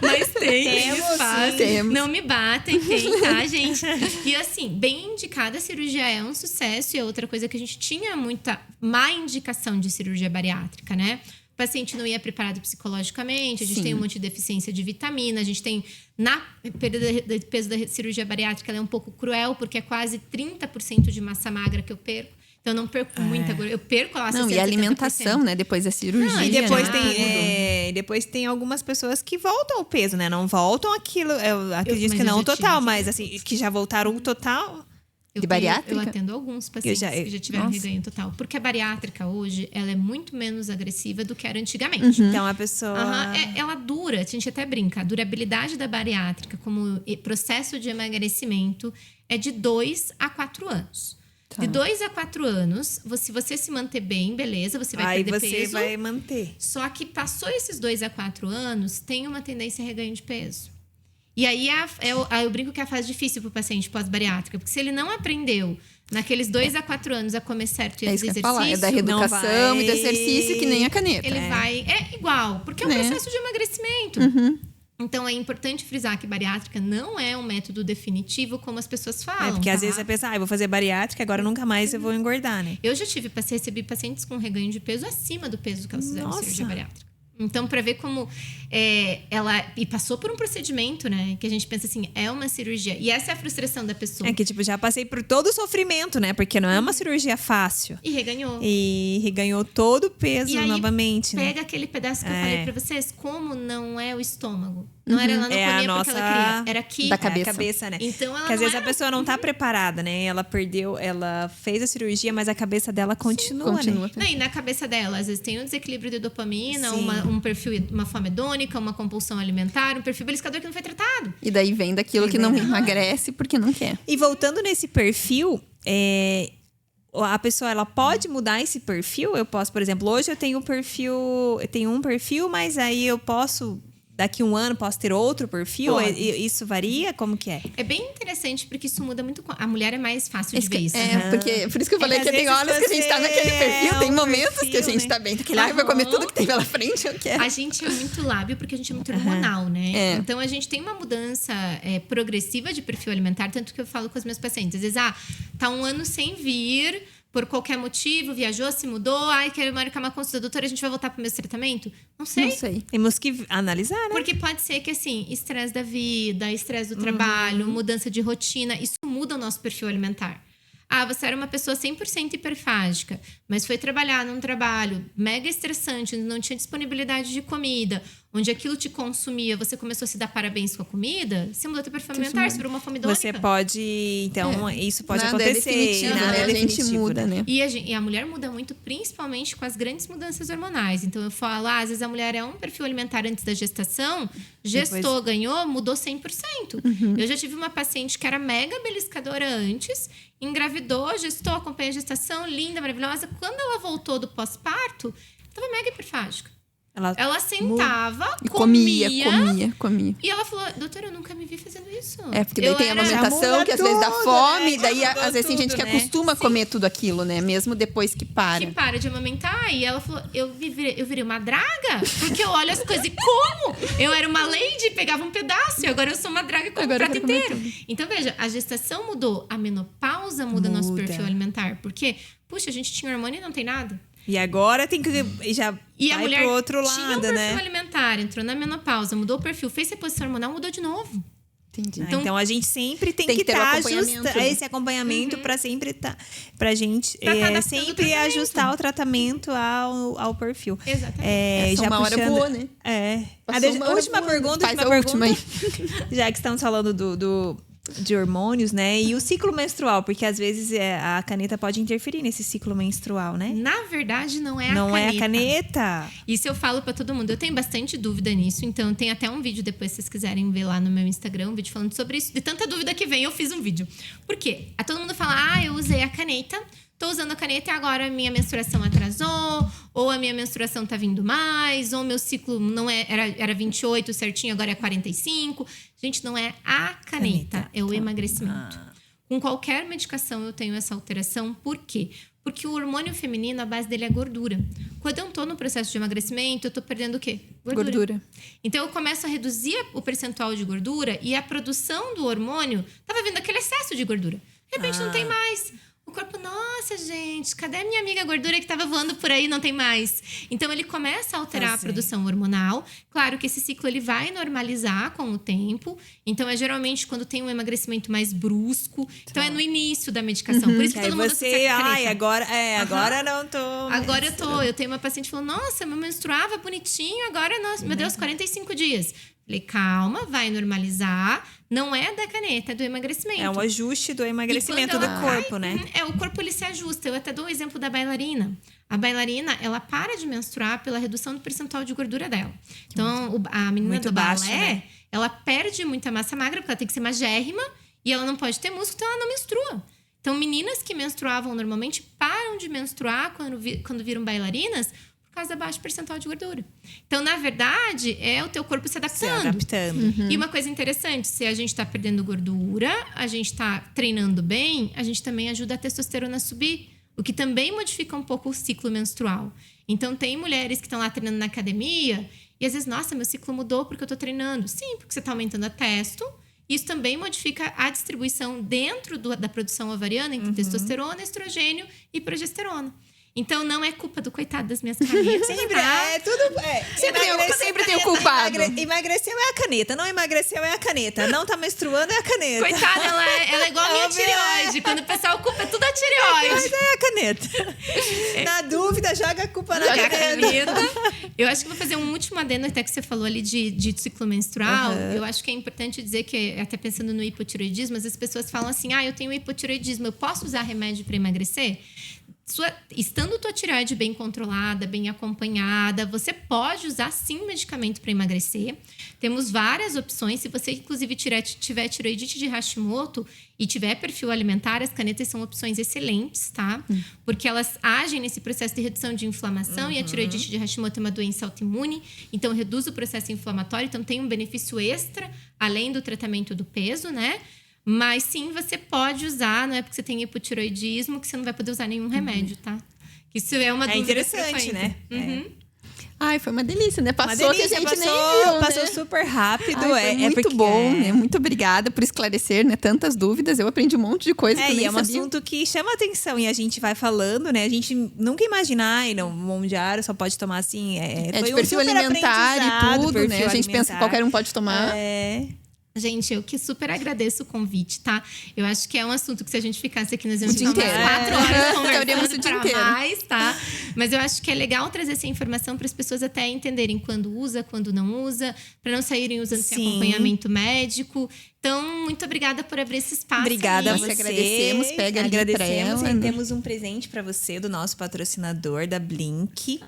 Speaker 3: Mas tem
Speaker 1: Temos,
Speaker 3: espaço.
Speaker 1: sim.
Speaker 2: Temos.
Speaker 3: Não me batem, tem, tá, gente? E assim, bem indicada, a cirurgia é um sucesso. E é outra coisa que a gente tinha muita má indicação de cirurgia bariátrica, né? O paciente não ia preparado psicologicamente, a gente
Speaker 2: Sim.
Speaker 3: tem um monte de deficiência de vitamina, a gente tem... Na perda de peso da cirurgia bariátrica, ela é um pouco cruel, porque é quase 30% de massa magra que eu perco. Então, eu não perco muita gordura. Eu perco lá 60%,
Speaker 2: Não, e a alimentação,
Speaker 3: 70%.
Speaker 2: né? Depois da cirurgia.
Speaker 3: Não,
Speaker 1: E depois
Speaker 2: né?
Speaker 1: depois tem algumas pessoas que voltam ao peso, né? Não voltam aquilo, eu acredito
Speaker 3: mas
Speaker 1: que
Speaker 3: eu
Speaker 1: não
Speaker 3: já
Speaker 1: total,
Speaker 3: tive.
Speaker 1: mas assim, que já voltaram o total.
Speaker 2: De bariátrica?
Speaker 3: Eu atendo alguns pacientes que já tiveram
Speaker 2: Nossa.
Speaker 3: reganho total. Porque a bariátrica hoje, ela é muito menos agressiva do que era antigamente.
Speaker 1: Então a pessoa.
Speaker 3: Aham, ela dura, a gente até brinca, a durabilidade da bariátrica como processo de emagrecimento é de 2 a 4 anos.
Speaker 2: Tá.
Speaker 3: De 2 a 4 anos, se você se manter bem, beleza, você vai
Speaker 1: Aí
Speaker 3: perder
Speaker 1: você
Speaker 3: peso.
Speaker 1: vai manter.
Speaker 3: Só que passou esses 2 a 4 anos, tem uma tendência a reganho de peso. E aí eu brinco que é a fase difícil para o paciente pós-bariátrica, porque se ele não aprendeu naqueles 2 a 4 anos a comer certo e a
Speaker 2: É isso
Speaker 3: fazer
Speaker 2: que eu ia falar. É da
Speaker 3: exercício,
Speaker 2: reeducação
Speaker 1: vai-
Speaker 2: e do exercício que nem a caneta.
Speaker 3: ele vai. É igual, porque é um
Speaker 2: Né?
Speaker 3: processo de emagrecimento. Então é importante frisar que bariátrica não é um método definitivo como as pessoas falam.
Speaker 1: Porque às
Speaker 3: tá?
Speaker 1: vezes você pensa, eu vou fazer bariátrica, agora nunca mais eu vou engordar, né?
Speaker 3: Eu já recebi pacientes com reganho de peso acima do peso que elas fizeram
Speaker 1: Nossa.
Speaker 3: cirurgia bariátrica. Então, para ver como ela... E passou por um procedimento, né? Que a gente pensa assim, é uma cirurgia. E essa é a frustração da pessoa.
Speaker 1: É que, tipo, já passei por todo o sofrimento, né? Porque não é uma cirurgia fácil.
Speaker 3: E reganhou.
Speaker 1: E reganhou todo o peso
Speaker 3: E aí,
Speaker 1: novamente, né?
Speaker 3: Pega aquele pedaço que eu falei pra vocês. Como não é o estômago? Não era ela não
Speaker 1: É a
Speaker 3: comia
Speaker 1: nossa-
Speaker 3: porque ela queria. Era aqui.
Speaker 2: Da
Speaker 1: É
Speaker 2: cabeça.
Speaker 1: a cabeça, né?
Speaker 3: Então ela
Speaker 1: Porque às
Speaker 3: não
Speaker 1: vezes a
Speaker 3: era-
Speaker 1: pessoa não tá preparada, né? Ela fez a cirurgia, mas a cabeça dela continua,
Speaker 2: continua.
Speaker 1: né?
Speaker 3: Não, e na cabeça dela, às vezes tem um desequilíbrio de dopamina,
Speaker 1: Sim.
Speaker 3: um perfil, uma fome hedônica, uma compulsão alimentar, um perfil beliscador que não foi tratado.
Speaker 2: E daí vem daquilo que não emagrece porque não quer.
Speaker 1: E voltando nesse perfil, a pessoa ela pode mudar esse perfil? Eu posso, por exemplo, hoje eu tenho um perfil, mas aí eu posso, daqui um ano, posso ter outro perfil?
Speaker 2: Pode.
Speaker 1: Isso varia? Como que é?
Speaker 3: É bem interessante porque isso muda muito. A mulher é mais fácil de ver isso.
Speaker 2: Porque, por isso que eu falei
Speaker 1: que
Speaker 2: que
Speaker 1: às
Speaker 2: tem
Speaker 1: vezes
Speaker 2: horas que a gente tá
Speaker 1: você
Speaker 2: naquele perfil,
Speaker 1: é
Speaker 2: tem
Speaker 1: um
Speaker 2: momentos que a
Speaker 1: perfil,
Speaker 2: gente
Speaker 1: né?
Speaker 2: tá bem, daquele, vai comer tudo que tem pela frente, eu quero.
Speaker 3: A gente é muito lábio porque a gente é muito hormonal, né?
Speaker 2: É.
Speaker 3: Então a gente tem uma mudança progressiva de perfil alimentar, tanto que eu falo com os meus pacientes. Às vezes, tá um ano sem vir, por qualquer motivo, viajou, se mudou, quero marcar uma consulta, doutora, a gente vai voltar pro mesmo tratamento? Não sei.
Speaker 2: Não sei.
Speaker 1: Temos que analisar, né?
Speaker 3: Porque pode ser que, assim, estresse da vida, estresse do trabalho, mudança de rotina, isso muda o nosso perfil alimentar. Você era uma pessoa 100% hiperfágica, mas foi trabalhar num trabalho mega estressante, onde não tinha disponibilidade de comida, onde aquilo te consumia, você começou a se dar parabéns com a comida, você mudou teu perfil alimentar, você virou uma fome idônica.
Speaker 1: Você pode... Então, isso pode
Speaker 2: Nada
Speaker 1: acontecer.
Speaker 2: É definitivo,
Speaker 1: nada
Speaker 2: né?
Speaker 1: é
Speaker 2: A gente
Speaker 1: definitivo,
Speaker 2: muda, né?
Speaker 3: E a mulher muda muito, principalmente com as grandes mudanças hormonais. Então, eu falo, às vezes a mulher é um perfil alimentar antes da gestação, gestou, ganhou, mudou 100%. Eu já tive uma paciente que era mega beliscadora antes, engravidou, gestou, acompanhou a gestação, linda, maravilhosa. Quando ela voltou do pós-parto, estava mega hiperfágica. Ela sentava,
Speaker 2: E
Speaker 3: comia.
Speaker 2: comia.
Speaker 3: E ela falou, doutora, eu nunca me vi fazendo isso.
Speaker 2: Porque daí tem a
Speaker 1: Já
Speaker 2: amamentação,
Speaker 1: muda
Speaker 2: que às vezes dá
Speaker 1: tudo,
Speaker 2: fome,
Speaker 1: né?
Speaker 2: daí
Speaker 1: Já mudou
Speaker 2: às vezes tem gente
Speaker 1: tudo,
Speaker 2: que
Speaker 1: né?
Speaker 2: acostuma a comer tudo aquilo, né? Mesmo depois que para.
Speaker 3: Que para de amamentar. E ela falou, eu virei uma draga, porque eu olho as coisas e como? Eu era uma lady, pegava um pedaço, e agora eu sou uma draga e como o
Speaker 2: Agora eu
Speaker 3: prato
Speaker 2: quero comer
Speaker 3: inteiro. Então, veja, a gestação mudou, a menopausa muda nosso perfil alimentar. Porque, puxa, a gente tinha hormônio e não tem nada.
Speaker 1: E agora tem que já
Speaker 3: E a
Speaker 1: vai
Speaker 3: mulher
Speaker 1: pro outro
Speaker 3: tinha um
Speaker 1: lado,
Speaker 3: perfil
Speaker 1: né?
Speaker 3: alimentar, entrou na menopausa, mudou o perfil, fez reposição hormonal, mudou de novo.
Speaker 2: Entendi.
Speaker 1: Então a gente sempre tem
Speaker 2: Tem
Speaker 1: que
Speaker 2: que ter o
Speaker 1: estar
Speaker 2: acompanhamento, né?
Speaker 1: esse acompanhamento para sempre estar pra gente
Speaker 3: Pra tá adaptando o
Speaker 1: sempre
Speaker 3: tratamento.
Speaker 1: ajustar o tratamento ao perfil.
Speaker 3: Exatamente.
Speaker 2: Essa é uma hora boa, né? Passou uma hora
Speaker 1: Última
Speaker 2: boa.
Speaker 1: pergunta,
Speaker 2: Faz
Speaker 1: última
Speaker 2: a última
Speaker 1: pergunta. Já que estamos falando de hormônios, né? E o ciclo menstrual, porque às vezes a caneta pode interferir nesse ciclo menstrual, né?
Speaker 3: Na verdade, não é a
Speaker 1: Não
Speaker 3: caneta.
Speaker 1: é a caneta.
Speaker 3: Isso eu falo pra todo mundo. Eu tenho bastante dúvida nisso, então tem até um vídeo depois, se vocês quiserem ver lá no meu Instagram, um vídeo falando sobre isso. De tanta dúvida que vem, eu fiz um vídeo. Por quê? Todo mundo fala, eu usei a caneta, tô usando a caneta e agora a minha menstruação atrasou, ou a minha menstruação tá vindo mais, ou meu ciclo não era 28 certinho, agora é 45. Gente, não é a caneta. É o emagrecimento. Com qualquer medicação eu tenho essa alteração. Por quê? Porque o hormônio feminino, a base dele é gordura. Quando eu tô no processo de emagrecimento, eu tô perdendo o quê?
Speaker 2: Gordura.
Speaker 3: Então, eu começo a reduzir o percentual de gordura e a produção do hormônio tava vindo aquele excesso de gordura. De repente, não tem mais. O corpo, nossa, gente, cadê a minha amiga gordura que tava voando por aí? Não tem mais. Então, ele começa a alterar a produção hormonal. Claro que esse ciclo ele vai normalizar com o tempo. Então, é geralmente quando tem um emagrecimento mais brusco. Então, é no início da medicação. Por isso que
Speaker 1: Que aí
Speaker 3: todo mundo
Speaker 1: você,
Speaker 3: associa com a caneta.
Speaker 1: agora não tô.
Speaker 3: Agora eu tenho uma paciente que falou, nossa, eu menstruava bonitinho, agora, nossa, meu Deus, 45 dias. Falei, calma, vai normalizar. Não é da caneta, é do emagrecimento.
Speaker 1: É um ajuste do emagrecimento
Speaker 3: E
Speaker 1: do
Speaker 3: quando
Speaker 1: corpo,
Speaker 3: ela
Speaker 1: né?
Speaker 3: o corpo ele se ajusta. Eu até dou o exemplo da bailarina. A bailarina, ela para de menstruar pela redução do percentual de gordura dela. Então, a menina
Speaker 1: Muito
Speaker 3: do
Speaker 1: baixo,
Speaker 3: balé,
Speaker 1: né?
Speaker 3: ela perde muita massa magra, porque ela tem que ser magérrima. E ela não pode ter músculo, então ela não menstrua. Então, meninas que menstruavam normalmente param de menstruar quando viram bailarinas por causa da baixa percentual de gordura. Então, na verdade, é o teu corpo se adaptando. E uma coisa interessante, se a gente está perdendo gordura, a gente está treinando bem, a gente também ajuda a testosterona a subir, o que também modifica um pouco o ciclo menstrual. Então, tem mulheres que estão lá treinando na academia e às vezes, nossa, meu ciclo mudou porque eu estou treinando. Sim, porque você está aumentando a testo. Isso também modifica a distribuição dentro da produção ovariana entre testosterona, estrogênio e progesterona. Então, não é culpa do coitado das minhas canetas.
Speaker 1: Sempre
Speaker 3: tá?
Speaker 2: Sempre tem o culpado.
Speaker 1: Emagreceu é a caneta, não emagreceu é a caneta. Não tá menstruando é a caneta.
Speaker 3: Coitada, ela é igual a minha tireoide. Quando o pessoal culpa, é tudo a tireoide.
Speaker 1: Mas é a caneta. Na dúvida, joga a culpa na caneta.
Speaker 3: Eu acho que vou fazer um último adendo, até que você falou ali de ciclo menstrual. Eu acho que é importante dizer que, até pensando no hipotireoidismo, as pessoas falam assim, eu tenho hipotireoidismo, eu posso usar remédio para emagrecer? Estando tua tireoide bem controlada, bem acompanhada, você pode usar sim medicamento para emagrecer. Temos várias opções. Se você, inclusive, tiver tireoidite de Hashimoto e tiver perfil alimentar, as canetas são opções excelentes, tá? Porque elas agem nesse processo de redução de inflamação e a tireoidite de Hashimoto é uma doença autoimune, então reduz o processo inflamatório, então tem um benefício extra, além do tratamento do peso, né? Mas sim, você pode usar, não é porque você tem hipotireoidismo que você não vai poder usar nenhum remédio, tá? Isso é uma dúvida
Speaker 1: interessante,
Speaker 3: frequente.
Speaker 1: né?
Speaker 2: Ai, foi uma delícia, né? Passou
Speaker 1: Uma delícia,
Speaker 2: que a gente
Speaker 1: passou,
Speaker 2: nem viu,
Speaker 1: passou
Speaker 2: né?
Speaker 1: super rápido.
Speaker 2: Ai, foi muito
Speaker 1: porque
Speaker 2: bom, né? Muito obrigada por esclarecer, né? Tantas dúvidas. Eu aprendi um monte de coisa que eu nem
Speaker 1: e é um
Speaker 2: sabia.
Speaker 1: assunto que chama atenção e a gente vai falando, né? A gente nunca imagina, não, Mondiário só pode tomar assim. Foi
Speaker 2: de perfil
Speaker 1: um super
Speaker 2: alimentar e tudo, né?
Speaker 1: perfil
Speaker 2: A gente pensa que qualquer um pode tomar.
Speaker 3: Gente, eu que super agradeço o convite, tá? Eu acho que é um assunto que se a gente ficasse aqui, nós íamos
Speaker 2: O dia
Speaker 3: ficar
Speaker 2: inteiro.
Speaker 3: umas 4 horas
Speaker 2: Ficaríamos
Speaker 3: conversando
Speaker 2: o dia
Speaker 3: pra
Speaker 2: inteiro.
Speaker 3: mais, tá? Mas eu acho que é legal trazer essa informação para as pessoas até entenderem quando usa, quando não usa, para não saírem usando sem acompanhamento médico. Então, muito obrigada por abrir esse espaço.
Speaker 1: Obrigada a
Speaker 2: Nós
Speaker 1: você.
Speaker 2: te agradecemos, pega ali pra
Speaker 1: Agradecemos
Speaker 2: ela,
Speaker 1: e
Speaker 2: né?
Speaker 1: temos um presente pra você do nosso patrocinador, da Blink.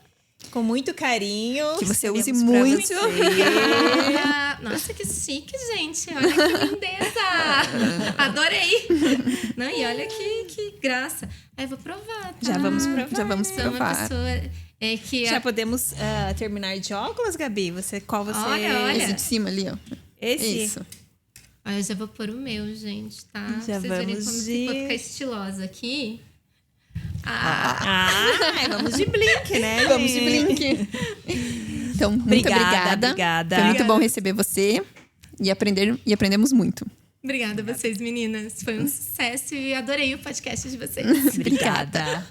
Speaker 1: Com muito carinho.
Speaker 2: Que você use
Speaker 1: Temos pra
Speaker 2: muito.
Speaker 1: você.
Speaker 3: Nossa, que chique, gente. Olha que lindeza. Adorei. Não, e olha que graça. Aí eu vou provar, tá?
Speaker 1: Já vamos provar.
Speaker 2: Já vamos
Speaker 3: Sou uma
Speaker 2: provar.
Speaker 3: pessoa que...
Speaker 1: Já podemos terminar de óculos, Gabi? Qual você...
Speaker 3: Olha.
Speaker 2: Esse de cima ali, ó.
Speaker 1: Esse?
Speaker 2: Isso.
Speaker 3: Eu já vou pôr o meu, gente, tá?
Speaker 1: Já
Speaker 3: Pra vocês verem
Speaker 1: vamos
Speaker 3: como
Speaker 1: de-
Speaker 3: se for ficar estilosa aqui.
Speaker 1: Vamos de Blink, né?
Speaker 2: Vamos de Blink. Então, muito obrigada.
Speaker 1: Obrigada.
Speaker 2: Foi muito bom receber você e aprendemos muito.
Speaker 3: Obrigada a vocês, meninas. Foi um sucesso e adorei o podcast de vocês.
Speaker 1: Obrigada.